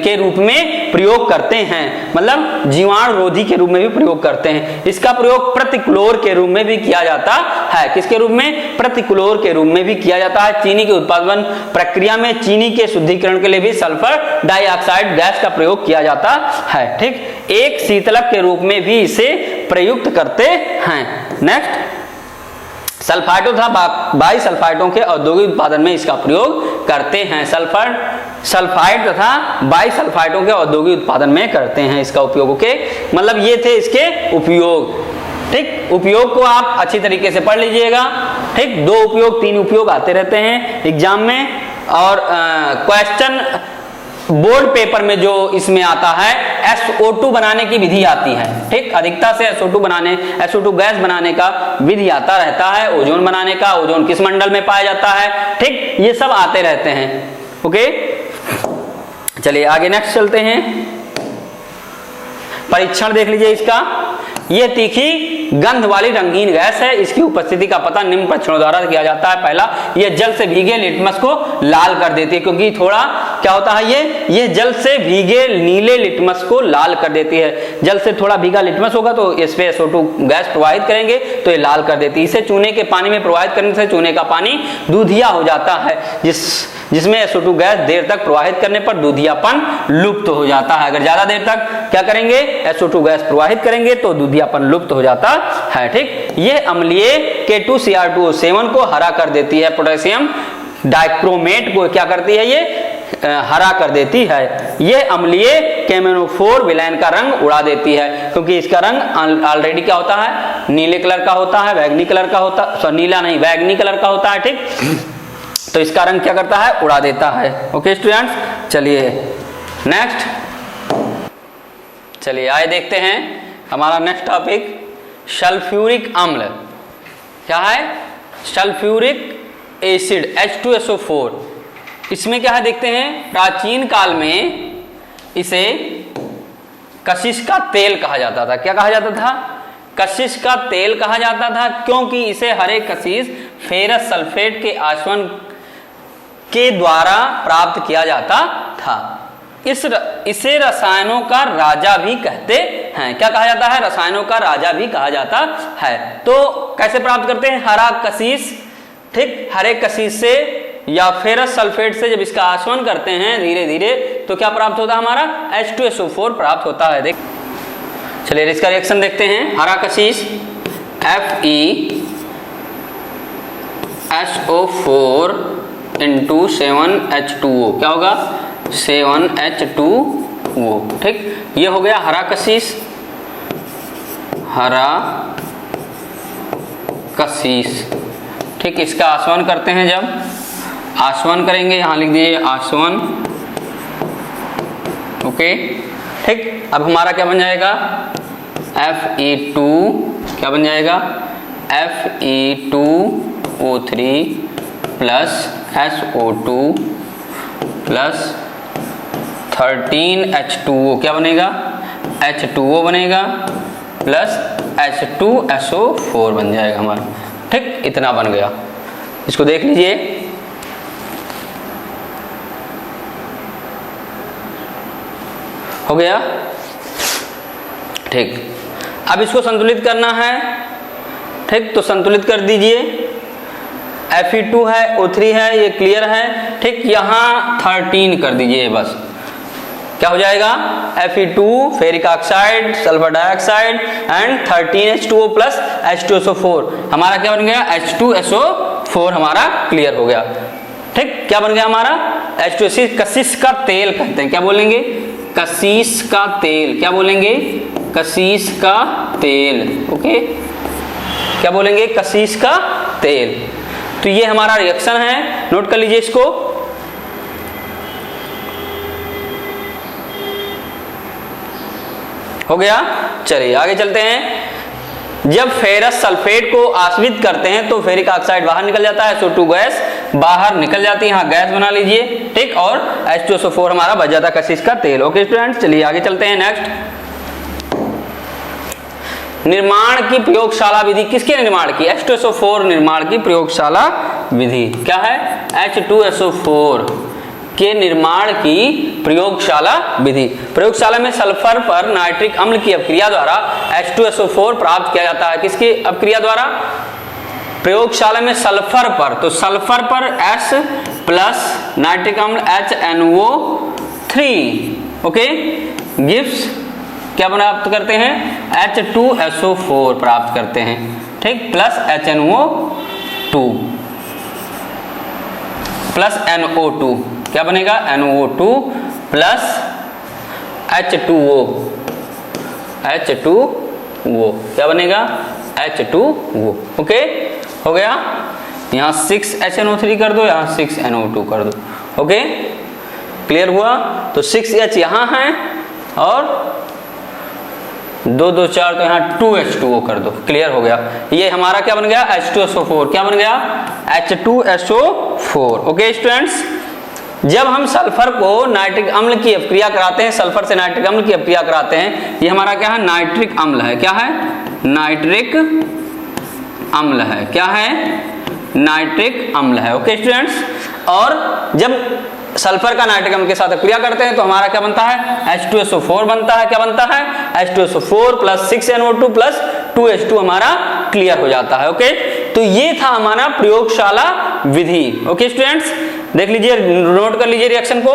[SPEAKER 1] के रूप में प्रयोग करते हैं, मतलब जीवाणु रोधी के रूप में भी प्रयोग करते हैं। इसका प्रयोग प्रतिक्लोर के रूप में भी किया जाता है। किसके रूप में, प्रतिक्लोर के रूप में भी किया जाता है। चीनी के उत्पादन प्रक्रिया में चीनी के शुद्धिकरण के लिए भी सल्फर डाइऑक्साइड गैस का प्रयोग किया जाता है, ठीक। एक शीतलक के रूप में भी इसे प्रयुक्त करते हैं। नेक्स्ट, सल्फाइडों तथा बाइसल्फाइडों के औद्योगिक उत्पादन में इसका प्रयोग करते हैं। सल्फाइड तथा बाइसल्फाइडों के औद्योगिक उत्पादन में करते हैं इसका उपयोग, ओके। मतलब ये थे इसके उपयोग, ठीक। उपयोग को आप अच्छी तरीके से पढ़ लीजिएगा, ठीक। 2 उपयोग 3 उपयोग आते रहते हैं एग्जाम में, और क्वेश्चन बोर्ड पेपर में जो इसमें आता है, SO2 बनाने की विधि आती है, ठीक। अधिकता से SO2 गैस बनाने का विधि आता रहता है। ओजोन बनाने का, ओजोन किस मंडल में पाया जाता है, ठीक, ये सब आते रहते हैं, ओके। चलिए आगे नेक्स्ट चलते हैं। परीक्षण देख लीजिए इसका। ये तीखी गंध वाली रंगीन गैस है, इसकी उपस्थिति का पता निम्न परीक्षणों द्वारा किया जाता है। पहला, ये जल से भीगे लिटमस को लाल कर देती है, क्योंकि थोड़ा क्या होता है, ये जल से भीगे नीले लिटमस को लाल कर देती है। जल से थोड़ा भीगा लिटमस होगा तो इस पे SO2 गैस प्रवाहित करेंगे तो ये लाल कर देती है। इसे चूने के पानी में प्रवाहित करने से चूने का पानी दूधिया हो जाता है, जिसमें SO2 गैस देर तक प्रवाहित करने पर दूधियापन लुप्त हो जाता है। अगर ज्यादा देर तक क्या करेंगे, SO2 गैस प्रवाहित करेंगे तो दूधियापन लुप्त हो जाता है। ठीक, ये अम्लीय K2Cr2O7 को हरा कर देती है। पोटेशियम डाइक्रोमेट को क्या करती है, ये हरा कर देती है। ये अम्लीय केमेनोफोर विलैन का रंग उड़ा देती है, क्योंकि इसका रंग ऑलरेडी क्या होता है, नीले कलर का होता है, बैगनी कलर का होता है, नीला नहीं बैगनी कलर का होता है। ठीक, तो इसका रंग क्या करता है, उड़ा देता है। ओके स्टूडेंट्स, चलिए नेक्स्ट, चलिए आइए देखते हैं हमारा नेक्स्ट टॉपिक सल्फ्यूरिक अम्ल। क्या है, सल्फ्यूरिक एसिड H2SO4। इसमें क्या है देखते हैं, प्राचीन काल में इसे कशिश का तेल कहा जाता था। क्या कहा जाता था, कशिश का तेल कहा जाता था, क्योंकि इसे हरे कशिश फेरस सल्फेट के आसवन के द्वारा प्राप्त किया जाता था। इसे रसायनों का राजा भी कहते हैं। क्या कहा जाता है, रसायनों का राजा भी कहा जाता है। तो कैसे प्राप्त करते हैं, हरा कशिश, ठीक, हरे कशिश से या फेरस सल्फेट से जब इसका आसवन करते हैं धीरे धीरे तो क्या प्राप्त होता है, हमारा H2SO4 प्राप्त होता है। देख, चलिए इसका रिएक्शन देखते हैं। हरा कशिश FeSO4 into 7H2O, क्या होगा, 7H2O। ठीक, ये हो गया हरा कशिश, हरा कशिश। ठीक, इसका आसवन करते हैं, जब आसवन करेंगे, यहां लिख दीजिए आसवन। ओके, ठीक, अब हमारा क्या बन जाएगा, Fe2, क्या बन जाएगा, Fe2O3 plus SO2 plus 13H2O, क्या बनेगा, H2O बनेगा प्लस H2SO4 बन जाएगा हमारा। ठीक, इतना बन गया। इसको देख लीजिए, हो गया। ठीक, अब इसको संतुलित करना है। ठीक, तो संतुलित कर दीजिए। Fe2 है, O3 है, ये क्लियर है। ठीक, यहां 13 कर दीजिए बस। क्या हो जाएगा, Fe2 ferric oxide, sulphur dioxide and 13H2O plus H2SO4। हमारा क्या बन गया, H2SO4 हमारा क्लियर हो गया। ठीक, क्या बन गया हमारा, H2SO, कशिश का तेल कहते हैं। क्या बोलेंगे, कशिश का तेल। क्या बोलेंगे, कशिश का तेल। ओके, क्या बोलेंगे, कशिश का तेल। तो ये हमारा रिएक्शन है, नोट कर लीजिए इसको। हो गया, चलिए आगे चलते हैं। जब फेरस सल्फेट को आश्रित करते हैं तो फेरिक ऑक्साइड बाहर निकल जाता है, SO2 गैस बाहर निकल जाती है, यहाँ गैस बना लीजिए। ठीक, और H2SO4 हमारा बच जाता है कशिश का तेल। ओके स्टूडेंट्स, चलिए आगे चलते हैं। नेक्स्ट, निर्माण की प्रयोगशाला विधि। किसके निर्माण की, H2SO4 निर्माण की प्रयोगशाला विधि। क्या है, H2SO4 के निर्माण की प्रयोगशाला विधि। प्रयोगशाला में सल्फर पर नाइट्रिक अम्ल की अपक्रिया द्वारा H2SO4 प्राप्त किया जाता है। किसकी अपक्रिया द्वारा, प्रयोगशाला में सल्फर पर, तो सल्फर पर S प्लस नाइट्रिक अम्ल HNO3, ओके, गिव्स क्या प्राप्त करते हैं, H2SO4 प्राप्त करते हैं। ठीक, प्लस HNO2 प्लस NO2, क्या बनेगा, NO2 प्लस H2O, क्या बनेगा, H2O। ओके, हो गया। यहाँ 6HNO3 कर दो, यहाँ 6NO2 कर दो। ओके, क्लियर हुआ। तो 6H यहाँ है और 2 2 4, तो यहाँ 2H2O कर दो। क्लियर हो गया। ये हमारा क्या बन गया, H2SO4। क्या बन गया, H2SO4। ओके स्टूडेंट्स, जब हम सल्फर को नाइट्रिक अम्ल की अपक्रिया कराते हैं, सल्फर से नाइट्रिक अम्ल की अपक्रिया कराते हैं, ये हमारा क्या है, नाइट्रिक अम्ल है। क्या है, नाइट्रिक अम्ल है। क्या है, नाइट्रिक अम्ल है। ओके स्टूडेंट्स, और जब सल्फर का नाइट्रिक अम्ल के साथ अपक्रिया करते हैं तो हमारा क्या बनता है, H2SO4 बनता है। क्या बनता है, H2SO4 plus 6NO2 plus 2H2 हमारा क्लियर हो जाता है। ओके, तो ये था हमारा प्रयोगशाला विधि। ओके स्टूडेंट्स, देख लीजिए, नोट कर लीजिए रिएक्शन को।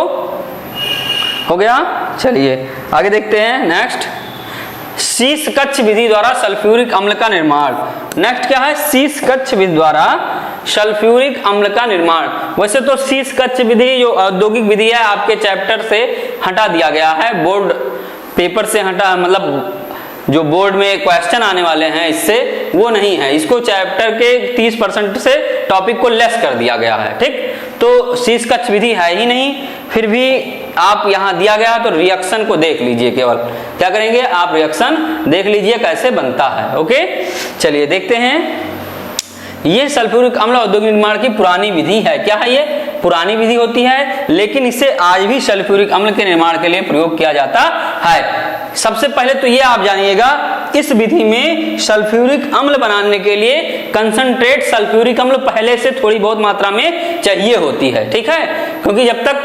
[SPEAKER 1] हो गया, चलिए आगे देखते हैं। नेक्स्ट, शीश कक्ष विधि द्वारा सल्फ्यूरिक अम्ल का निर्माण। नेक्स्ट क्या है, शीश कक्ष विधि द्वारा सल्फ्यूरिक अम्ल का निर्माण। वैसे तो शीश कक्ष विधि जो औद्योगिक विधि है आपके चैप्टर से हटा दिया गया है, बोर्ड पेपर से हटा, मतलब जो बोर्ड में क्वेश्चन आने वाले हैं इससे वो नहीं है, इसको चैप्टर के 30% से टॉपिक को लेस कर दिया गया है। ठीक, तो शीश कक्ष विधि है ही नहीं, फिर भी आप यहाँ दिया गया तो रिएक्शन को देख लीजिए। केवल क्या करेंगे, आप रिएक्शन देख लीजिए कैसे बनता है। ओके, चलिए देखते हैं। ये सल्फ्यूरिक अम्ल औद्योगिक निर्माण की पुरानी विधि है। क्या है, ये पुरानी विधि होती है, लेकिन इसे आज भी सल्फ्यूरिक अम्ल के निर्माण के लिए प्रयोग किया जाता है। सबसे पहले तो ये आप जानिएगा, इस विधि में सल्फ्यूरिक अम्ल बनाने के लिए कंसंट्रेट सल्फ्यूरिक अम्ल पहले से थोड़ी बहुत मात्रा में चाहिए होती है। ठीक है, क्योंकि जब तक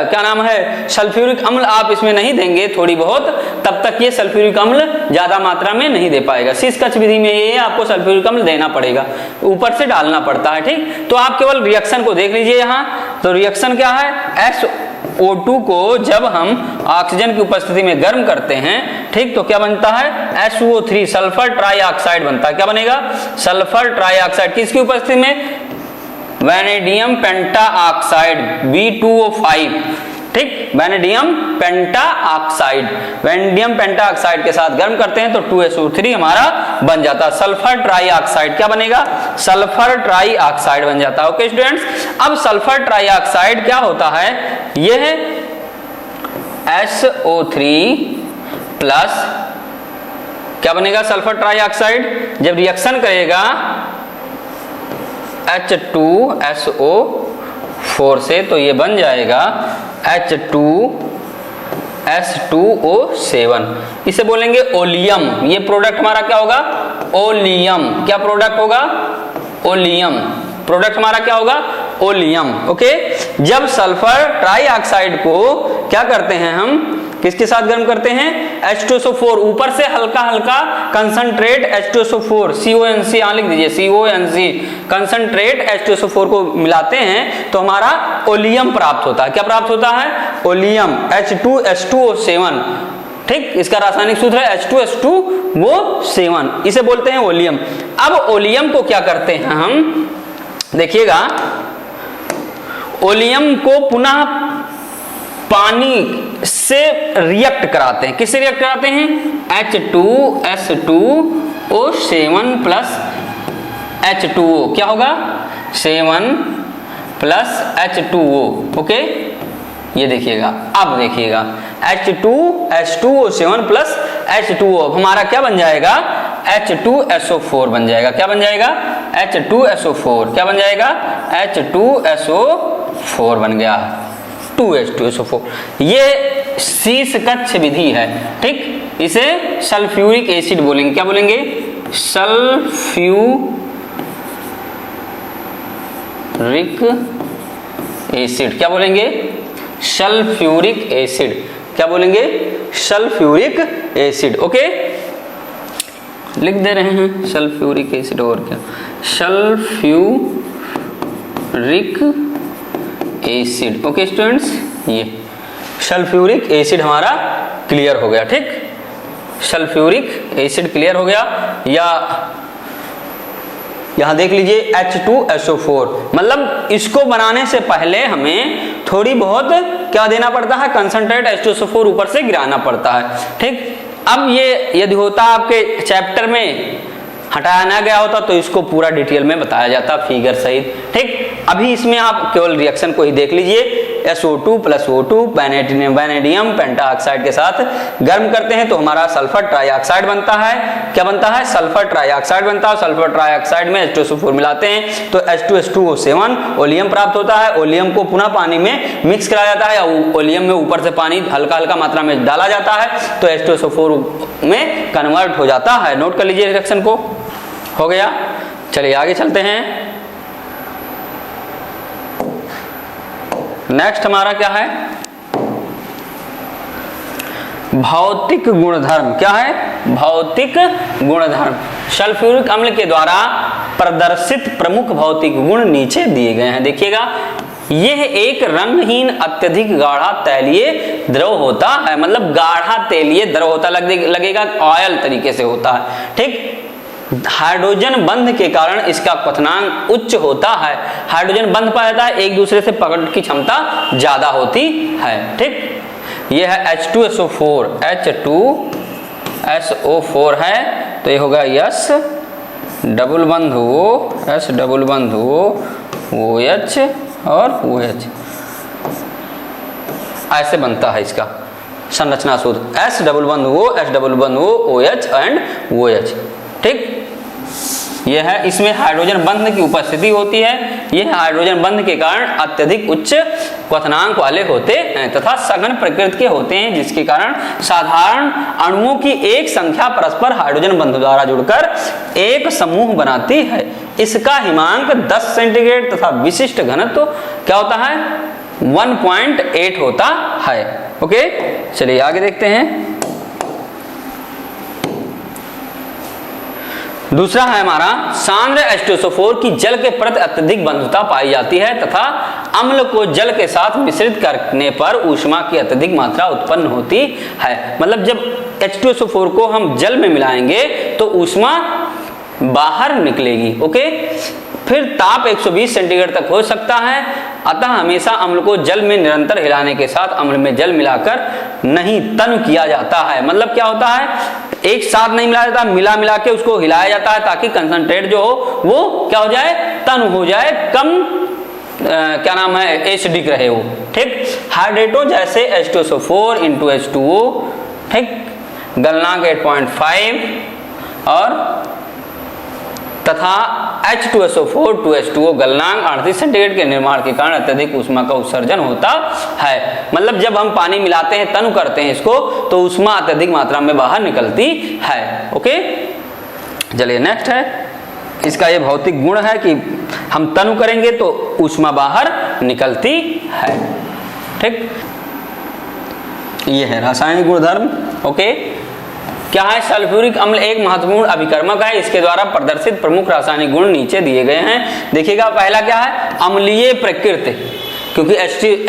[SPEAKER 1] क्या नाम है, सल्फ्यूरिक अम्ल आप इसमें नहीं देंगे थोड़ी बहुत, तब तक ये सल्फ्यूरिक अम्ल ज्यादा मात्रा में नहीं दे पाएगा। शीश कक्ष विधि में ये आपको सल्फ्यूरिक अम्ल देना पड़ेगा, ऊपर से डालना पड़ता है। ठीक, तो आप केवल रिएक्शन को देख लीजिए यहाँ। तो रिएक्शन क्या है, SO2 को जब हम ऑक्सीजन की उपस्थिति में गर्म करते हैं, ठीक, तो क्या बनता है, SO3 सल्फर ट्राइऑक्साइड बनता है। क्या बनेगा, सल्फर ट्राइऑक्साइड, किसकी उपस्थिति में, वैनेडियम पेंटाऑक्साइड V2O5। ठीक, वैनेडियम पेंटाऑक्साइड, वैनेडियम पेंटाऑक्साइड के साथ गर्म करते हैं तो 2SO3 हमारा बन जाता है। सल्फर ट्राइऑक्साइड क्या बनेगा, सल्फर ट्राइऑक्साइड बन जाता है। ओके स्टूडेंट्स, अब सल्फर ट्राइऑक्साइड क्या होता है, यह SO3 प्लस क्या बनेगा, सल्फर ट्राइऑक्साइड, जब रिएक्शन करेगा H2SO4 से तो ये बन जाएगा H2S2O7, इसे बोलेंगे ओलियम। ये प्रोडक्ट हमारा क्या होगा, ओलियम। क्या प्रोडक्ट होगा, ओलियम। प्रोडक्ट हमारा क्या होगा, ओलियम। ओके, जब सल्फर ट्राइऑक्साइड को क्या करते हैं हम, किसके साथ गर्म करते हैं, H2SO4, ऊपर से हल्का हल्का कंसंट्रेट H2SO4 CONC यहाँ लिख दीजिए, CONC कंसंट्रेट H2SO4 को मिलाते हैं तो हमारा ओलियम प्राप्त होता है। क्या प्राप्त होता है, ओलियम, H2S2O7। ठीक, इसका रासायनिक सूत्र है H2S2O7, इसे बोलते हैं ओलियम। अब ओलियम को क्या करते हैं हम, देखिएगा, ओलियम को पुनः पानी से रिएक्ट कराते हैं। किससे रिएक्ट कराते हैं, H2S2O7 प्लस H2O, क्या होगा, 7 प्लस H2O। ओके, ये देखिएगा, अब देखिएगा H2S2O7 प्लस H2O हमारा क्या बन जाएगा, H2SO4 बन जाएगा। क्या बन जाएगा, H2SO4। क्या बन जाएगा, H2SO4 बन गया, 2H2SO4। ये शीश कक्ष विधि है। ठीक, इसे सल्फ्यूरिक एसिड बोलेंगे। क्या बोलेंगे, सल्फ्यूरिक एसिड। क्या बोलेंगे, सल्फ्यूरिक एसिड। क्या बोलेंगे, सल्फ्यूरिक एसिड। ओके, लिख दे रहे हैं सल्फ्यूरिक एसिड, और क्या, सल्फ्यूरिक एसिड। ओके स्टूडेंट्स, ये सल्फ्यूरिक एसिड हमारा क्लियर हो गया। ठीक, सल्फ्यूरिक एसिड क्लियर हो गया। या यहां देख लीजिए H2SO4, मतलब इसको बनाने से पहले हमें थोड़ी बहुत क्या देना पड़ता है, कंसंट्रेट H2SO4 ऊपर से गिराना पड़ता है। ठीक, अब ये यदि होता आपके चैप्टर में हटाया ना गया होता तो इसको पूरा डिटेल में बताया जाता फिगर सहित। ठीक, अभी इसमें आप केवल रिएक्शन को ही देख लीजिए। SO2 plus O2 vanadium pentoxide के साथ गर्म करते हैं तो हमारा सल्फर ट्राइऑक्साइड बनता है। क्या बनता है? सल्फर ट्राइऑक्साइड बनता है। सल्फर ट्राइऑक्साइड में H2SO4 मिलाते हैं तो H2S2O7 ओलियम प्राप्त होता है। ओलियम को पुनः पानी में मिक्स कराया जाता है, ओलियम में ऊपर से पानी हल्का हल्का मात्रा में डाला जाता है तो H2SO4 में कन्वर्ट हो जाता है। नोट कर लीजिए रिएक्शन को। हो गया। चलिए आगे चलते हैं। नेक्स्ट हमारा क्या है? भौतिक गुणधर्म। क्या है? भौतिक गुणधर्म। सल्फ्यूरिक अम्ल के द्वारा प्रदर्शित प्रमुख भौतिक गुण नीचे दिए गए हैं। देखिएगा, यह एक रंगहीन अत्यधिक गाढ़ा तैलीय द्रव होता है। मतलब गाढ़ा तैलीय द्रव होता लगेगा, ऑयल तरीके से होता है। ठीक। हाइड्रोजन बंध के कारण इसका क्वथनांक उच्च होता है। हाइड्रोजन बंध पाया जाता है, एक दूसरे से पकड़ की क्षमता ज्यादा होती है। ठीक। यह है H2SO4, H2SO4 है तो ये होगा यस डबल बंध O, S डबल बंध O, OH और OH। ऐसे बनता है इसका संरचना सूत्र, S डबल बंध O, S डबल बंध O, OH एंड OH। ठीक। यह है, इसमें हाइड्रोजन बंध की उपस्थिति होती है। यह हाइड्रोजन बंध के कारण अत्यधिक उच्च क्वथनांक वाले होते हैं तथा सघन प्रकृति के होते हैं, जिसके कारण साधारण अणुओं की एक संख्या परस्पर हाइड्रोजन बंध द्वारा जुड़कर एक समूह बनाती है। इसका हिमांक 10 सेंटीग्रेड तथा विशिष्ट घनत्व क्या होता है? 1.8 होता है। ओके, चलिए आगे देखते हैं। दूसरा है हमारा, सांद्र H2SO4 की जल के प्रति अत्यधिक बंधुता पाई जाती है तथा अम्ल को जल के साथ मिश्रित करने पर ऊष्मा की अत्यधिक मात्रा उत्पन्न होती है। मतलब जब H2SO4 को हम जल में मिलाएंगे तो ऊष्मा बाहर निकलेगी। ओके, फिर ताप 120 सेंटीग्रेड तक हो सकता है। अतः हमेशा अम्ल को जल में निरंतर हिलाने के साथ अम्ल में जल मिलाकर नहीं तनु किया जाता है। मतलब क्या होता है? एक साथ नहीं मिलाया जाता, मिला के उसको हिलाया जाता है ताकि कंसंट्रेट जो हो वो क्या हो जाए? तनु हो जाए, कम क्या नाम है, एसिडिक रहे वो। ठीक। हाइड्रेटो जैसे H2SO4 into H2O, ठीक, गलनांक 8.5 और तथा H2SO4 to H2O गलनांक 38 सेंटीग्रेड के निर्माण के कारण अत्यधिक ऊष्मा का उत्सर्जन होता है। मतलब जब हम पानी मिलाते हैं, तनु करते हैं इसको, तो ऊष्मा अत्यधिक मात्रा में बाहर निकलती है। ओके, चलिए नेक्स्ट है। इसका ये भौतिक गुण है कि हम तनु करेंगे तो ऊष्मा बाहर निकलती है। ठीक। ये है रासायनिक गुणधर्म। ओके, क्या है? सल्फ्यूरिक अम्ल एक महत्वपूर्ण अभिकर्मक है। इसके द्वारा प्रदर्शित प्रमुख रासायनिक गुण नीचे दिए गए हैं। देखिएगा, पहला क्या है? अम्लीय प्रकृति, क्योंकि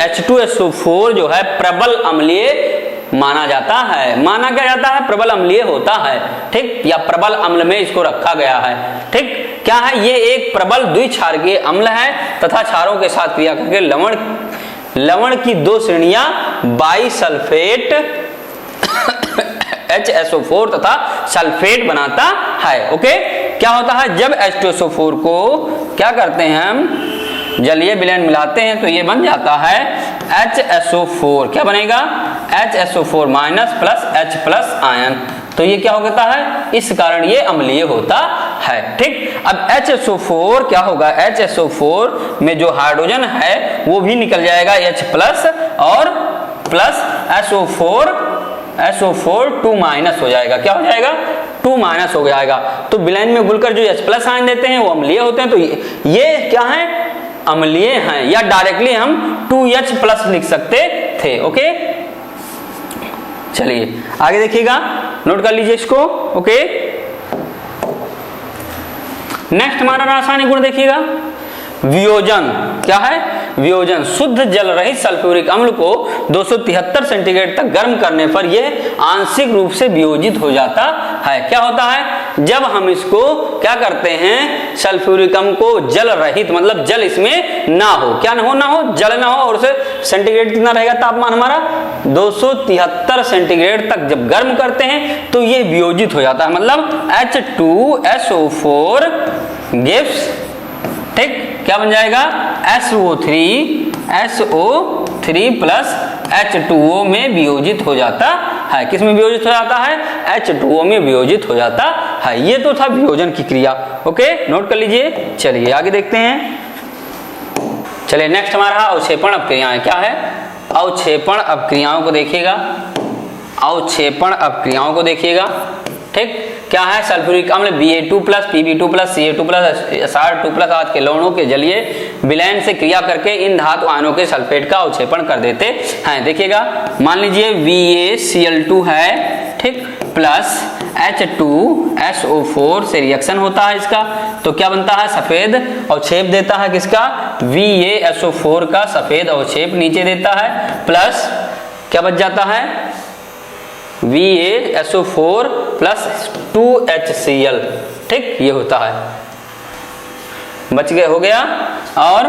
[SPEAKER 1] H2SO4 जो है प्रबल अम्लीय माना जाता है। माना क्या जाता है? प्रबल अम्लीय होता है। ठीक, या प्रबल अम्ल में इसको रखा गया है। ठीक। क्या है? ये एक प्रबल द्विक्षारकीय अम्ल है तथा क्षारों के साथ क्रिया करके लवण की दो श्रेणियां बाइसल्फेट HSO4 तथा सल्फेट बनाता है। ओके, क्या होता है? जब H2SO4 को क्या करते हैं हम? जलीय विलयन मिलाते हैं तो ये बन जाता है HSO4। क्या बनेगा? HSO4 minus plus H plus ion. तो ये क्या होता है? इस कारण ये अम्लीय होता है। ठीक। अब HSO4 क्या होगा? HSO4 में जो हाइड्रोजन है वो भी निकल जाएगा, H प्लस और प्लस SO4 2 माइनस हो जाएगा। क्या हो जाएगा? 2 माइनस हो जाएगा। तो विलयन में घुलकर जो H प्लस आयन देते हैं वो अम्लीय होते हैं। तो ये क्या है? अम्लीय हैं, या डायरेक्टली हम 2H प्लस लिख सकते थे। ओके, चलिए आगे देखिएगा, नोट कर लीजिए इसको। ओके, नेक्स्ट हमारा रासायनिक गुण देखिएगा, वियोजन। क्या है? वियोजन। शुद्ध जल रहित सल्फ्यूरिक अम्ल को 273 सेंटीग्रेड तक गर्म करने पर यह आंशिक रूप से वियोजित हो जाता है। क्या होता है? जब हम इसको क्या करते हैं? सल्फ्यूरिक अम्ल को जल रहित, मतलब जल इसमें ना हो, क्या ना हो, जल ना हो, और उसे सेंटीग्रेड कितना रहेगा तापमान हमारा? 273 सेंटीग्रेड तक जब गर्म करते हैं तो ये वियोजित हो जाता है। मतलब H2SO4 गिव्स, ठीक, क्या बन जाएगा? SO3 3 प्लस H2O में वियोजित हो जाता है। किस में वियोजित हो जाता है? H2O में वियोजित हो जाता है। ये तो था वियोजन की क्रिया। ओके, नोट कर लीजिए। चलिए आगे देखते हैं। चलिए नेक्स्ट हमारा अवक्षेपण अपक्रियाएं क्या है? अवक्षेपण अपक्रियाओं को देखिएगा। अवक्षेपण अपक्रियाओं को देखिएगा। ठीक, क्या है? सल्फ्यूरिक अम्ल Ba2 plus Pb2 plus Ca2 plus Sr2 plus आदि के लवणों के जलीय विलयन से क्रिया करके इन धातु आयनों के सल्फेट का अवक्षेपण कर देते हैं। देखिएगा, मान लीजिए VaCl2 है, ठीक, प्लस H2SO4 से रिएक्शन होता है इसका, तो क्या बनता है? सफेद अवक्षेप देता है। किसका? VaSO4 का सफेद अवक्षेप नीचे देता है, प्लस क्या बच जाता है? VaSO4 plus 2HCl। ठीक, ये होता है, बच गए, हो गया। और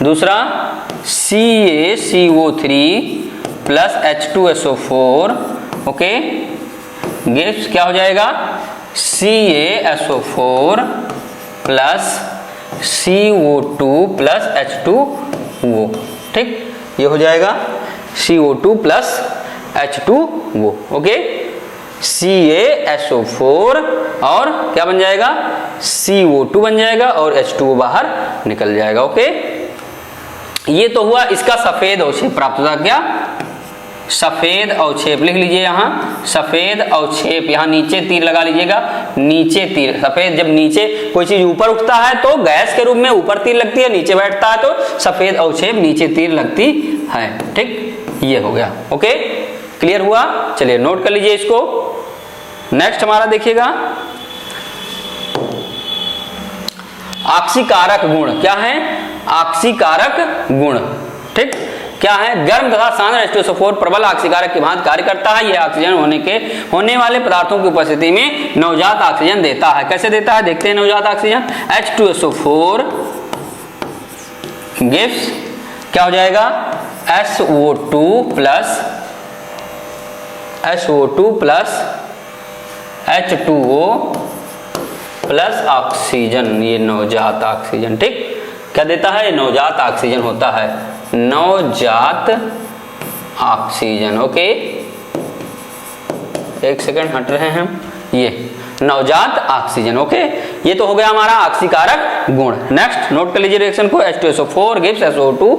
[SPEAKER 1] दूसरा CaCO3 plus H2SO4, okay, gives क्या हो जाएगा? CaSO4 plus CO2 plus H2O। ठीक, ये हो जाएगा CO2 plus H2O। Okay, CaSO4 और क्या बन जाएगा? CO2 बन जाएगा और H2O बाहर निकल जाएगा। ओके, ये तो हुआ इसका सफेद अवक्षेप प्राप्त होता। क्या? सफेद अवक्षेप लिख लीजिए यहाँ, सफेद अवक्षेप। यहाँ नीचे तीर लगा लीजिएगा, नीचे तीर। सफेद, जब नीचे कोई चीज ऊपर उठता है तो गैस के रूप में ऊपर तीर लगती है, नीचे बैठता है तो सफेद अवक्षेप नीचे तीर लगती है। ठीक, ये हो गया। ओके, क्लियर हुआ? चलिए नोट कर लीजिए इसको। नेक्स्ट हमारा देखिएगा, आक्सीकारक गुण क्या है? आक्सीकारक गुण, ठीक, क्या है? गर्म तथा सांद्र H2SO4 प्रबल आक्सीकारक की भांति कार्य करता है। यह ऑक्सीजन होने वाले पदार्थों की उपस्थिति में नवजात ऑक्सीजन देता है। कैसे देता है? देखते हैं। नवजात ऑक्सीजन H2SO4 गिव्स क्या हो जाएगा? SO2 plus H2O plus oxygen, ये नवजात ऑक्सीजन। ठीक, क्या देता है? नवजात ऑक्सीजन होता है, नवजात ऑक्सीजन। ओके, एक सेकंड हट रहे हैं हम, ये नवजात ऑक्सीजन। ओके, ये तो हो गया हमारा ऑक्सीकारक गुण। नेक्स्ट नोट कर लीजिए रिएक्शन को। H2SO4 gives SO2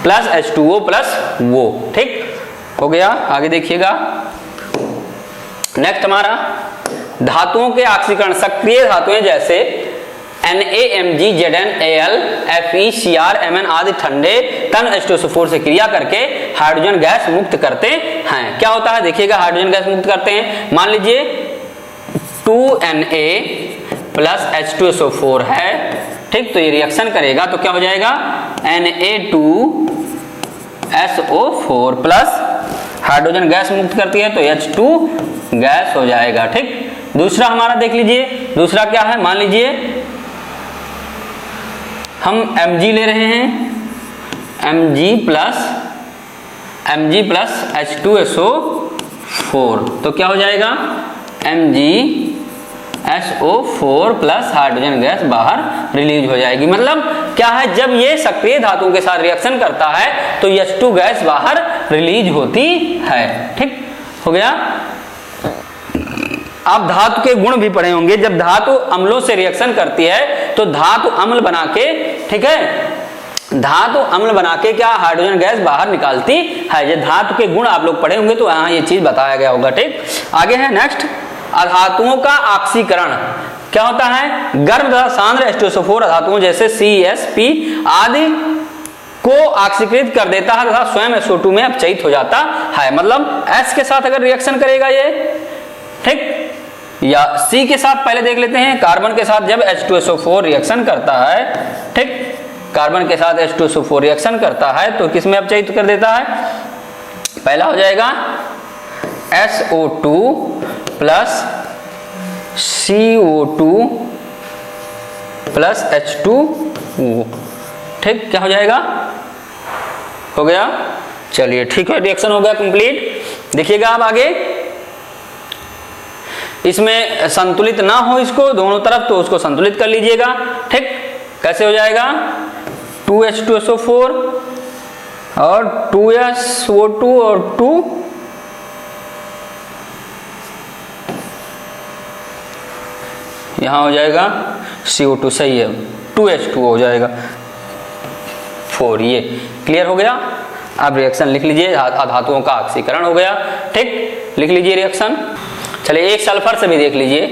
[SPEAKER 1] plus H2O plus वो। ठीक, हो गया। आगे देखिएगा, नेक्स्ट हमारा धातुओं के ऑक्सीकरण। सक्रिय धातुएं जैसे NaMg, Zn, Al, Fe, Cr, Mn आदि ठंडे तन H2SO4 से क्रिया करके हाइड्रोजन गैस मुक्त करते हैं। क्या होता है? देखिएगा, हाइड्रोजन गैस मुक्त करते हैं। मान लीजिए 2Na प्लस H2SO4 है, ठीक, तो ये रिएक्शन करेगा तो क्या हो जाएगा? Na2SO4 प्लस हाइड्रोजन गैस मुक्त करती है तो H2 गैस हो जाएगा। ठीक, दूसरा हमारा देख लीजिए, दूसरा क्या है? मान लीजिए हम Mg ले रहे हैं, Mg प्लस H2SO4, तो क्या हो जाएगा? MgSO4 प्लस हाइड्रोजन गैस बाहर रिलीज हो जाएगी। मतलब क्या है? जब ये सक्रिय धातुओं के साथ रिएक्शन करता है तो H2 गैस बाहर रिलीज होती है। ठीक, हो गया। आप धातु के गुण भी पढ़े होंगे। जब धातु अम्लों से रिएक्शन करती है तो धातु अम्ल बना के, ठीक है, धातु अम्ल बना के क्या हाइड्रोजन गैस बाहर निकालती है। ये धातु के गुण आप लोग पढ़े होंगे तो यहाँ ये चीज बताया गया होगा। ठीक, आगे है नेक्स्ट, अधातुओं का ऑक्सीकरण। क्या होता है? गर्म तथा सांद्र H2SO4 अधातुओं जैसे CsP आदि को ऑक्सीकृत कर देता है तथा स्वयं SO2 में अपचयित हो जाता है। मतलब S के साथ अगर रिएक्शन करेगा ये, ठीक, या C के साथ पहले देख लेते हैं। कार्बन के साथ जब H2SO4 रिएक्शन करता है, ठीक, कार्बन के साथ H2SO4 रिएक्शन करता है तो किस में अपचयित कर देता है? पहला हो जाएगा SO2 plus CO2 plus H2O। ठीक, क्या हो जाएगा? हो गया। चलिए ठीक है, रिएक्शन हो गया कंप्लीट। देखिएगा अब आगे, इसमें संतुलित ना हो इसको दोनों तरफ तो उसको संतुलित कर लीजिएगा। ठीक, कैसे हो जाएगा? 2H2SO4 और 2SO2 और 2 यहाँ हो जाएगा CO2, सही है, 2H2 हो जाएगा 4। ये क्लियर हो गया। अब रिएक्शन लिख लीजिए, धातुओं का ऑक्सीकरण हो गया, ठीक, लिख लीजिए रिएक्शन। चलिए एक सल्फर से भी देख लीजिए,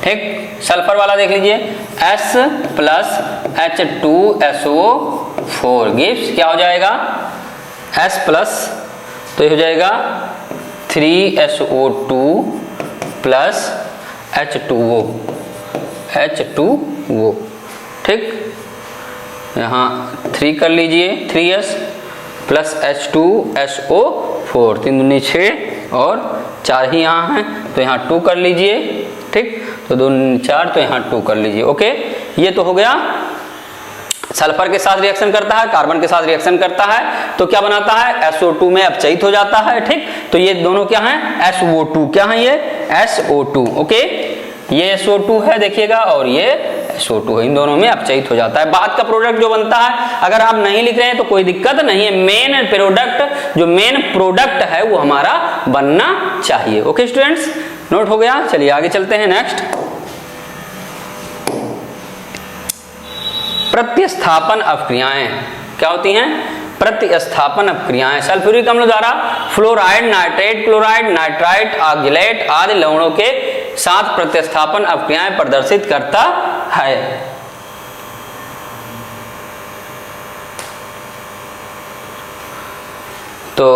[SPEAKER 1] ठीक, सल्फर वाला देख लीजिए, S प्लस H2SO4 गिव्स क्या हो जाएगा, S प्लस, तो ये हो जाएगा 3SO2 प्लस H2O, ठीक, यहाँ 3 कर लीजिए, 3S प्लस H2SO4, 3 दूनी 6 और 4 ही यहाँ हैं, तो यहाँ 2 कर लीजिए, ठीक, तो 2 4, तो यहाँ 2 कर लीजिए। ओके, ये तो हो गया। सल्फर के साथ रिएक्शन करता है, कार्बन के साथ रिएक्शन करता है, तो क्या बनाता है, SO2 में अपचयित हो जाता है, ठीक, तो ये दोनों क्या हैं, SO2, क्या है ये, SO2। ओके, ये SO2 है देखिएगा, और ये SO2 है, इन दोनों में अपचयित हो जाता है। बाद का प्रोडक्ट जो बनता है, अगर आप नहीं लिख रहे हैं तो कोई दिक्कत नहीं है, मेन प्रोडक्ट, जो मेन प्रोडक्ट है वो हमारा बनना चाहिए। ओके स्टूडेंट्स, नोट हो गया। चलिए आगे चलते हैं। नेक्स्ट, प्रतिस्थापन अपक्रियाएं क्या होती हैं, प्रतिस्थापन अपक्रियाएं। सल्फ्यूरिक अम्ल द्वारा fluoride, nitrate, chloride, nitrite, oxalate आदि लवणों के साथ प्रतिस्थापन अपक्रियाएं प्रदर्शित करता है। तो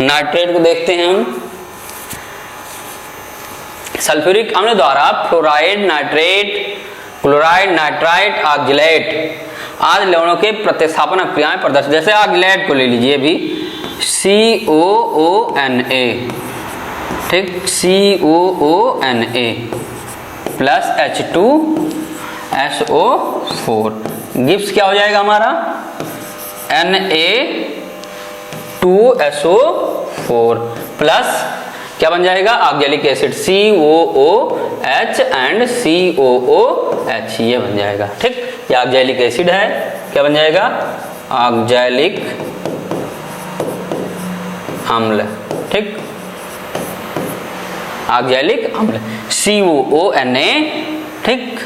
[SPEAKER 1] नाइट्रेट को देखते हैं हम। सल्फ्यूरिक अम्ल द्वारा fluoride, nitrate, chloride, nitrite, oxalate आदि लवणों के प्रतिस्थापन अपक्रियाएं प्रदर्शित, जैसे ऑक्जेलेट को ले लीजिए भी, COONA, ठीक, COONA प्लस H2SO4 गिव्स क्या हो जाएगा हमारा, Na2SO4 प्लस क्या बन जाएगा, oxalic acid COOH and COOH, ये बन जाएगा, ठीक, ये ऑक्जेलिक एसिड है, क्या बन जाएगा, ऑक्जेलिक अम्ल, ठीक, ऑक्जेलिक अम्ल, COONA, ठीक,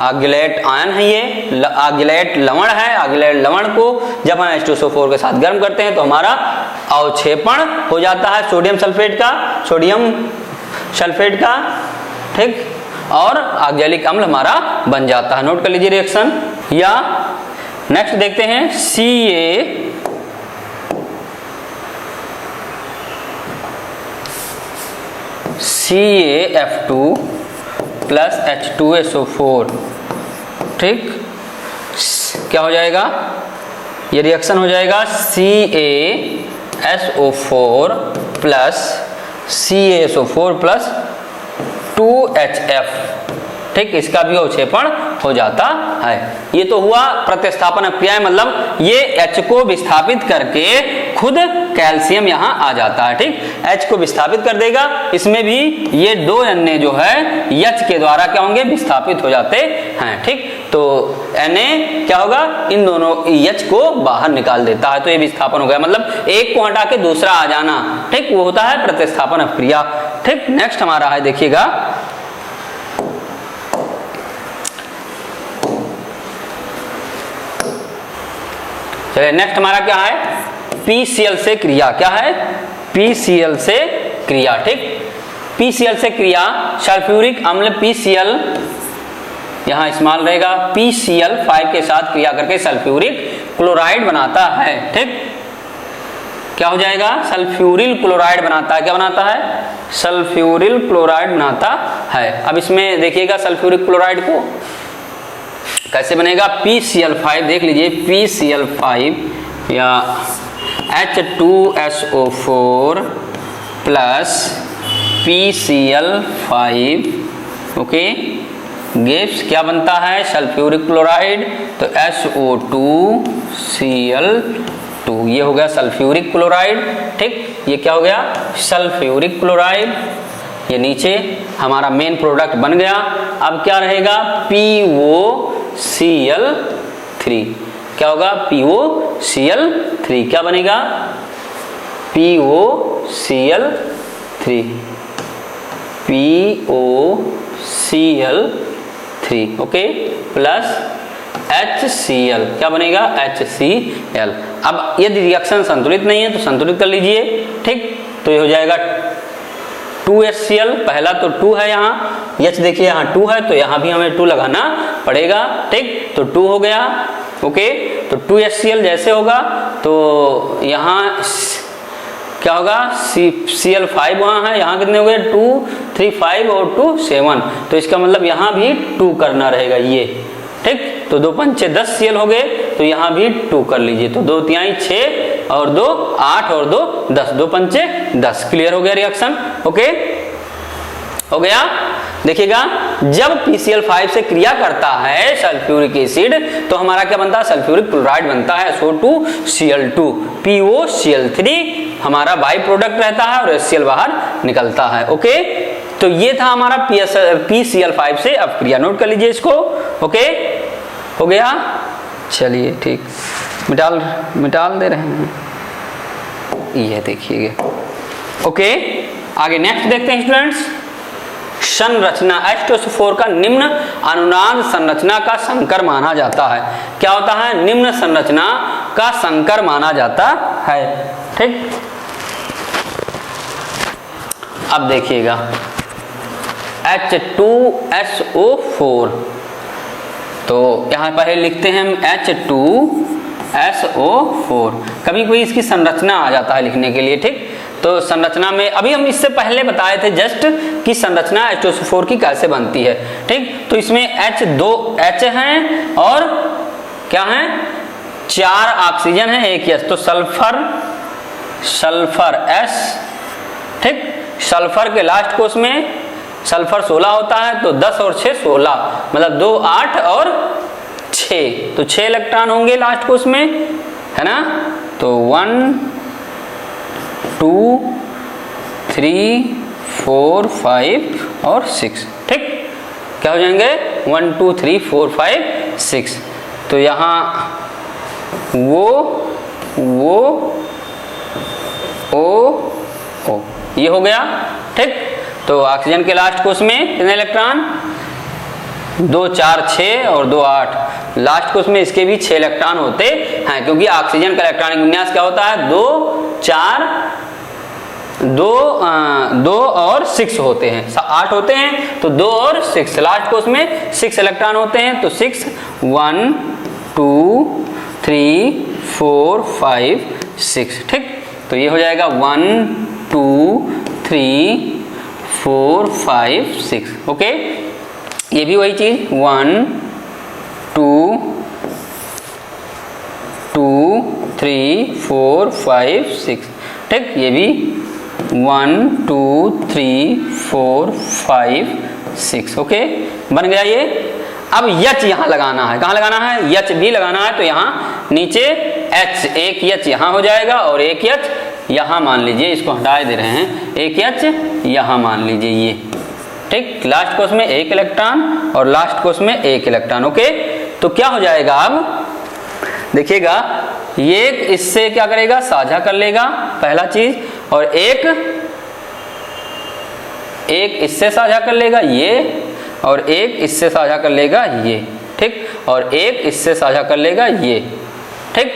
[SPEAKER 1] ऑक्जेलेट आयन है, ये ऑक्जेलेट लवण है। ऑक्जेलेट लवण को जब हम H2SO4 के साथ गर्म करते हैं तो हमारा अवक्षेपण हो जाता है सोडियम सल्फेट का, ठीक, और ऑक्जेलिक अम्ल हमारा बन जाता है। नोट कर लीजिए रिएक्शन। या नेक्स्ट देखते हैं, CaF2 प्लस H2SO4, ठीक, क्या हो जाएगा, ये रिएक्शन हो जाएगा CaSO4 plus CaSO4 plus 2HF, ठीक, इसका भी अवक्षेपण हो जाता है। ये तो हुआ प्रतिस्थापन अपक्रियाएं, मतलब ये H को विस्थापित करके खुद कैल्शियम यहाँ आ जाता है, ठीक, H को विस्थापित कर देगा। इसमें भी ये 2 Na जो है H के द्वारा क्या होंगे, विस्थापित हो जाते हैं, ठीक, तो Na क्या होगा, इन दोनों H को बाहर निकाल देता है, तो ये विस्थापन हो गया, मतलब एक को हटा के दूसरा आ जाना, ठीक, वो होता है प्रतिस्थापन अपक्रिया, ठीक। नेक्स्ट हमारा है, देखिएगा, चलिए नेक्स्ट हमारा क्या है, PCl से क्रिया, क्या है, PCl से क्रिया, ठीक, PCl से क्रिया, सल्फ्यूरिक अम्ल PCl यहाँ इस्तेमाल रहेगा, PCl5 के साथ क्रिया करके सल्फ्यूरिक क्लोराइड बनाता है, ठीक, क्या हो जाएगा, सल्फ्यूरिल क्लोराइड बनाता है, क्या बनाता है, सल्फ्यूरिल क्लोराइड बनाता है। अब इसमें देखिएगा सल्फ्यूरिक क्लोराइड को कैसे बनेगा, PCl5 देख लीजिए, PCl5 या H2SO4 plus PCl5, okay, gives क्या बनता है, सल्फ्यूरिक क्लोराइड, तो SO2Cl2, ये हो गया सल्फ्यूरिक क्लोराइड, ठीक, ये क्या हो गया, सल्फ्यूरिक क्लोराइड, ये नीचे हमारा मेन प्रोडक्ट बन गया। अब क्या रहेगा, POCl3, क्या होगा, POCl3 क्या बनेगा, POCl3, POCl3 okay, plus HCl क्या बनेगा, HCl। अब यदि रिएक्शन संतुलित नहीं है तो संतुलित कर लीजिए, ठीक। तो ये हो जाएगा 2HCl, पहला तो 2 है यहाँ, H देखिए यहाँ 2 है तो यहाँ भी हमें 2 लगाना पड़ेगा, ठीक। तो 2 हो गया, ओके। तो 2HCl जैसे होगा तो यहाँ क्या होगा, Cl5 वहाँ है, यहाँ कितने हो गए, 2 3 5 और 2 7, तो इसका मतलब यहाँ भी 2 करना रहेगा ये, ठीक। तो 2 5 6 10 Cl हो गए, तो यहाँ भी 2 कर लीजिए, तो 2 3 6 और 2 8 और 2 10, 2 5 10, क्लियर हो गया रिएक्शन, ओके हो गया। देखिएगा जब PCl5 से क्रिया करता है सल्फ्यूरिक एसिड तो हमारा क्या बनता है, सल्फ्यूरिक क्लोराइड बनता है, SO2Cl2, POCl3 हमारा बाई प्रोडक्ट रहता है और HCl बाहर निकलता है, ओके। तो ये था हमारा PCl5 से। अब क्रिया नोट कर लीजिए इसको, ओके हो गया, चलिए ठीक, मिटाल दे रहे हैं, ये देखिएगा, ओके। आगे नेक्स्ट देखते हैं स्टूडेंट्स, संरचना H2SO4 का निम्न अनुनाद संरचना का संकर माना जाता है। क्या होता है, निम्न संरचना का संकर माना जाता है, ठीक। अब देखिएगा H2SO4, तो यहां पहले लिखते हैं हम H2SO4, कभी कोई इसकी संरचना आ जाता है लिखने के लिए, ठीक। तो संरचना में अभी हम इससे पहले बताए थे जस्ट कि संरचना H2SO4 की कैसे बनती है, ठीक। तो इसमें H हैं और क्या है, 4 ऑक्सीजन है, 1 H, तो सल्फर S, ठीक। सल्फर के लास्ट कोष में सल्फर 16 होता है, तो 10 और 6 16, मतलब 2 8 और 6, तो 6 इलेक्ट्रॉन होंगे लास्ट कोष में, है ना। तो 1 2 3 4 5 और 6, ठीक। क्या हो जाएंगे, 1 2 3 4 5 6, तो यहाँ वो ओ ये हो गया, ठीक। तो ऑक्सीजन के लास्ट कोष में कितने इलेक्ट्रॉन, 2 4 6 और 2 8, लास्ट कोष में इसके भी 6 इलेक्ट्रॉन होते हैं, क्योंकि ऑक्सीजन का इलेक्ट्रॉनिक विन्यास क्या होता है, 2 4 2 और 6 होते हैं, 8 होते हैं, तो 2 और 6, लास्ट कोष में 6 इलेक्ट्रॉन होते हैं, तो 6 1 2 3 4 5 6, ठीक। तो ये हो जाएगा 1 2 3 4 5 6, ओके। ये भी वही चीज 1 2 3 4 5 6, ठीक। ये भी 1 2 3 4 5 6, ओके बन गया ये। अब H यहाँ लगाना है, कहाँ लगाना है, H भी लगाना है, तो यहाँ नीचे H, एक H यहाँ हो जाएगा और एक H यहाँ मान लीजिए, इसको हटा दे रहे हैं, एक H यहाँ मान लीजिए ये, ठीक। लास्ट कोष में 1 इलेक्ट्रॉन और लास्ट कोष में 1 इलेक्ट्रॉन, ओके। तो क्या हो जाएगा, अब देखिएगा ये इससे क्या करेगा, साझा कर लेगा पहला चीज, और एक इससे साझा कर लेगा ये, और एक इससे साझा कर लेगा ये, ठीक। और एक इससे साझा कर लेगा ये, ठीक।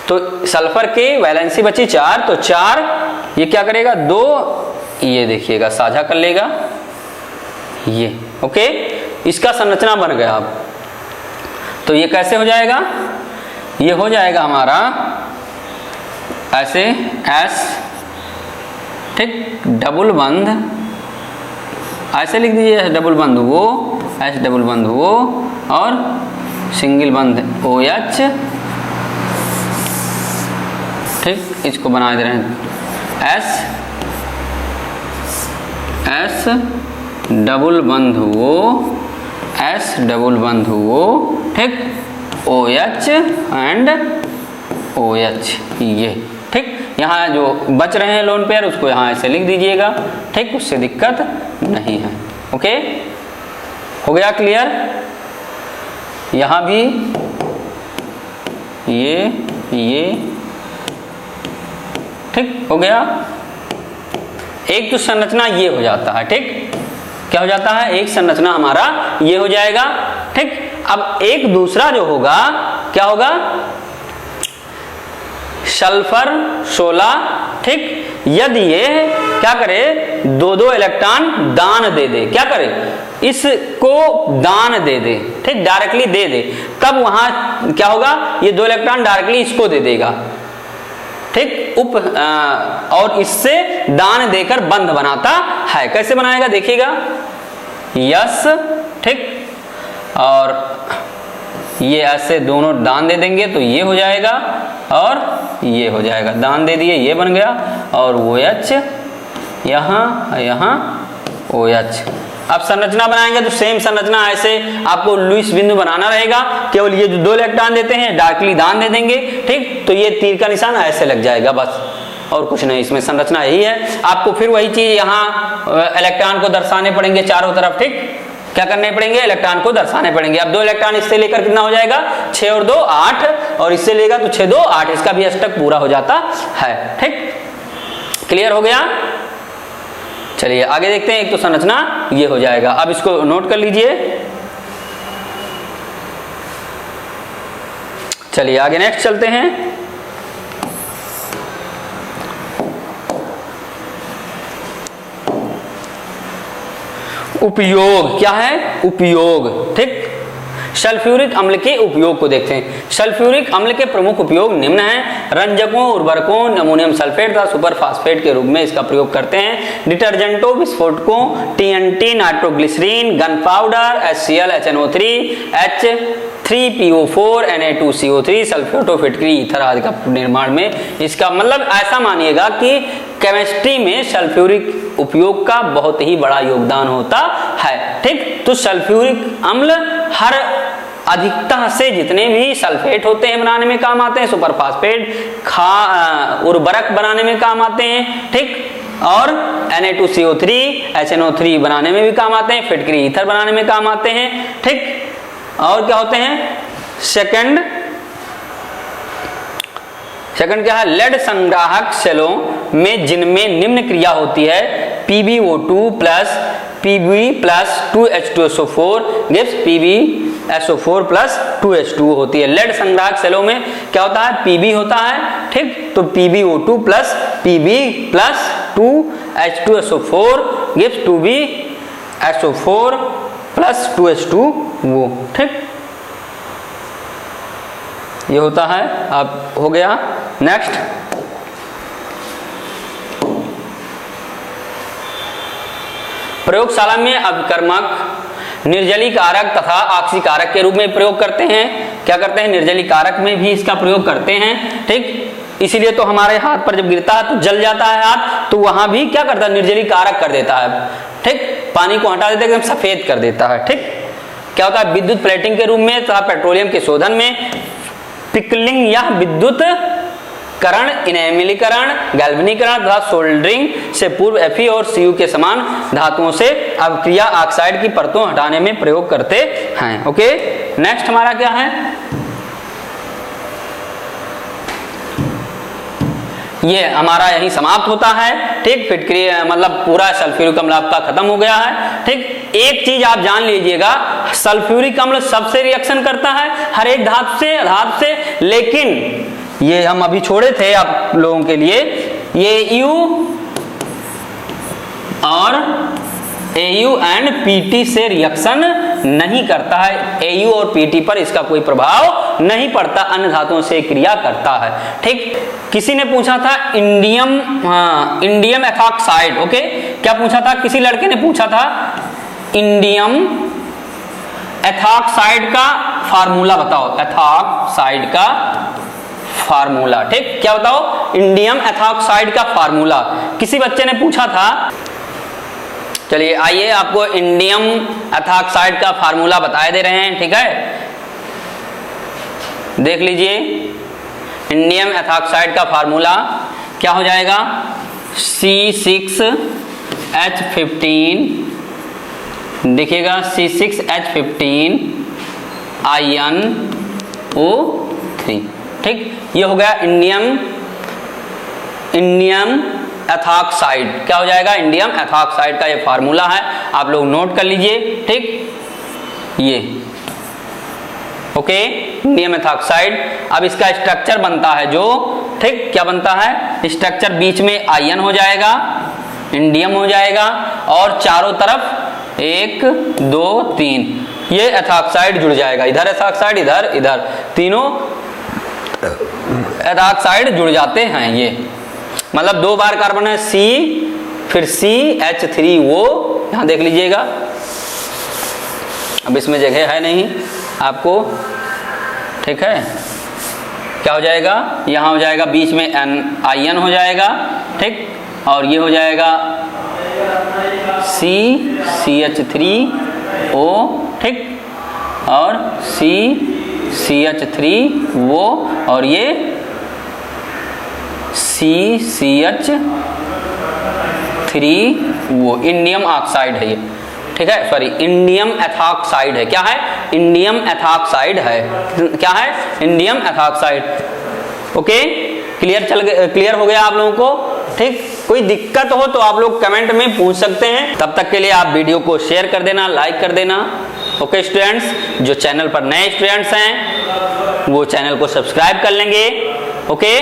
[SPEAKER 1] तो सल्फर की वैलेंसी बची 4, तो 4 ये क्या करेगा, 2 ये देखिएगा साझा कर लेगा ये, ओके। इसका संरचना बन गया। अब तो ये कैसे हो जाएगा, ये हो जाएगा हमारा ऐसे S, ठीक, डबल बंध ऐसे लिख दीजिए, डबल बंध वो, H डबल बंध वो, और सिंगल बंध OH, ठीक। इसको बना दे रहे हैं S डबल बंध वो, S डबल बंध वो, ठीक, OH एंड OH ये, ठीक। यहाँ जो बच रहे हैं लोन पेयर उसको यहाँ ऐसे लिख दीजिएगा, ठीक, उससे दिक्कत नहीं है, ओके हो गया क्लियर। यहाँ भी ये ठीक हो गया। एक तो संरचना ये हो जाता है, ठीक, क्या हो जाता है, एक संरचना हमारा ये हो जाएगा, ठीक। अब एक दूसरा जो होगा क्या होगा, सल्फर 16, ठीक। यदि ये क्या करे, 2 इलेक्ट्रॉन दान दे दे, क्या करे, इसको दान दे दे, ठीक, डायरेक्टली दे दे, तब वहां क्या होगा, ये 2 इलेक्ट्रॉन डायरेक्टली इसको दे देगा, ठीक, और इससे दान देकर बंध बनाता है। कैसे बनाएगा देखिएगा, यस, ठीक, और ये ऐसे दोनों दान दे देंगे तो ये हो जाएगा और ये हो जाएगा, दान दे दिए ये बन गया, और OH यहाँ OH। अब संरचना बनाएंगे तो सेम संरचना ऐसे आपको लुईस बिंदु बनाना रहेगा, केवल ये जो 2 इलेक्ट्रॉन देते हैं डायरेक्टली दान दे देंगे, ठीक, तो ये तीर का निशान ऐसे लग जाएगा, बस और कुछ नहीं, इसमें संरचना यही है। आपको फिर वही चीज यहाँ इलेक्ट्रॉन को दर्शाने पड़ेंगे चारों तरफ, ठीक, क्या करने पड़ेंगे, इलेक्ट्रॉन को दर्शाने पड़ेंगे। अब 2 इलेक्ट्रॉन इससे लेकर कितना हो जाएगा, 6 और 2 8, और इससे लेगा तो 6 2 8, इसका भी अष्टक पूरा हो जाता है, ठीक, क्लियर हो गया। चलिए आगे देखते हैं, एक तो संरचना ये हो जाएगा, अब इसको नोट कर लीजिए। चलिए आगे नेक्स्ट चलते हैं। उपयोग क्या है, उपयोग, ठीक, सल्फ्यूरिक अम्ल के उपयोग को देखते हैं। सल्फ्यूरिक अम्ल के प्रमुख उपयोग निम्न हैं, रंजकों, उर्वरकों, अमोनियम सल्फेट तथा सुपर फास्फेट के रूप में इसका प्रयोग करते हैं। डिटर्जेंटों, विस्फोटकों, TNT, nitroglycerine, gun powder, HCl, HNO3, H3PO4, Na2CO3, सल्फेटो फिटकरी ईथर आदि का निर्माण में इसका मतलब ऐसा मानिएगा कि केमिस्ट्री में सल्फ्यूरिक उपयोग का बहुत ही बड़ा योगदान होता है, ठीक। तो सल्फ्यूरिक अम्ल हर अधिकता से जितने भी सल्फेट होते हैं बनाने में काम आते हैं, सुपर फास्फेट उर्वरक बनाने में काम आते हैं, ठीक, और Na2CO3, HNO3 बनाने में भी काम आते हैं, फिटकरी ईथर बनाने में काम आते हैं, ठीक। और क्या होते हैं, सेकंड क्या है, लेड संग्राहक सेलों में जिनमें निम्न क्रिया होती है, PbO2 plus Pb plus 2H2SO4 gives PbSO4 plus 2H2O होती है। लेड संग्राहक सेलों में क्या होता है, Pb होता है, ठीक, तो PbO2 plus Pb plus 2H2SO4 gives 2bSO4 plus 2H2O, ठीक, ये होता है। अब हो गया, नेक्स्ट प्रयोगशाला में अभिकर्मक निर्जलीकारक तथा ऑक्सीकारक के रूप में प्रयोग करते हैं। क्या करते हैं, निर्जलीकारक में भी इसका प्रयोग करते हैं, ठीक, इसीलिए तो हमारे हाथ पर जब गिरता है तो जल जाता है हाथ, तो वहां भी क्या करता है, निर्जलीकारक कर देता है, ठीक, पानी को हटा देता है, एकदम सफेद कर देता है, ठीक। क्या होता है, विद्युत प्लेटिंग के रूप में तथा पेट्रोलियम के शोधन में, पिकलिंग या विद्युत करण, इनेमिलीकरण, गैल्वेनीकरण तथा सोल्डरिंग से पूर्व Fe और Cu के समान धातुओं से अभिक्रिया ऑक्साइड की परतों हटाने में प्रयोग करते हैं। ओके, नेक्स्ट हमारा क्या है, ये हमारा यही समाप्त होता है, ठीक, फिटकरी मतलब पूरा सल्फ्यूरिक अम्ल आपका खत्म हो गया है, ठीक। एक चीज आप जान लीजिएगा, सल्फ्यूरिक अम्ल सबसे रिएक्शन करता है, हर एक धातु से, लेकिन ये हम अभी छोड़े थे आप लोगों के लिए, ये U और AU एंड PT से रिएक्शन नहीं करता है। AU और PT पर इसका कोई प्रभाव नहीं पड़ता, अन्य धातुओं से क्रिया करता है, ठीक। किसी ने पूछा था इंडियम एथॉक्साइड, ओके, क्या पूछा था, किसी लड़के ने पूछा था इंडियम एथॉक्साइड का फार्मूला बताओ, एथॉक्साइड का फार्मूला, ठीक, क्या बताओ, इंडियम एथॉक्साइड का फार्मूला किसी बच्चे ने पूछा था। चलिए आइए आपको इंडियम एथॉक्साइड का फार्मूला बताए दे रहे हैं, ठीक है, देख लीजिए। इंडियम एथॉक्साइड का फार्मूला क्या हो जाएगा, C6H15, देखिएगा C6H15 InO3, ठीक, ये हो गया इंडियम एथॉक्साइड। क्या हो जाएगा? इंडियम एथॉक्साइड का ये फार्मूला है, आप लोग नोट कर लीजिए। ठीक, ये ओके, इंडियम एथॉक्साइड। अब इसका स्ट्रक्चर बनता है जो, ठीक, क्या बनता है? स्ट्रक्चर बीच में आयन हो जाएगा, इंडियम हो जाएगा, और चारों तरफ 1 2 3 ये एथॉक्साइड जुड़ जाएगा। इधर एथॉक्साइड, इधर तीनों एथॉक्साइड जुड़ जाते हैं। ये मतलब 2 बार कार्बन है, C, फिर CH3O, यहां देख लीजिएगा। अब इसमें जगह है नहीं आपको, ठीक है। क्या हो जाएगा? यहां हो जाएगा बीच में आयन हो जाएगा, ठीक, और ये हो जाएगा CH3O, ठीक, और CH3O, और ये CH3O, इंडियम ऑक्साइड है ये, ठीक है, सॉरी इंडियम एथॉक्साइड है। क्या है? इंडियम एथॉक्साइड है। क्या है? Indium ethoxide. ओके, क्लियर हो गया आप लोगों को? ठीक, कोई दिक्कत हो तो आप लोग कमेंट में पूछ सकते हैं। तब तक के लिए आप वीडियो को शेयर कर देना, लाइक कर देना। ओके स्टूडेंट्स, जो चैनल पर नए स्टूडेंट्स हैं वो चैनल को सब्सक्राइब कर लेंगे। ओके।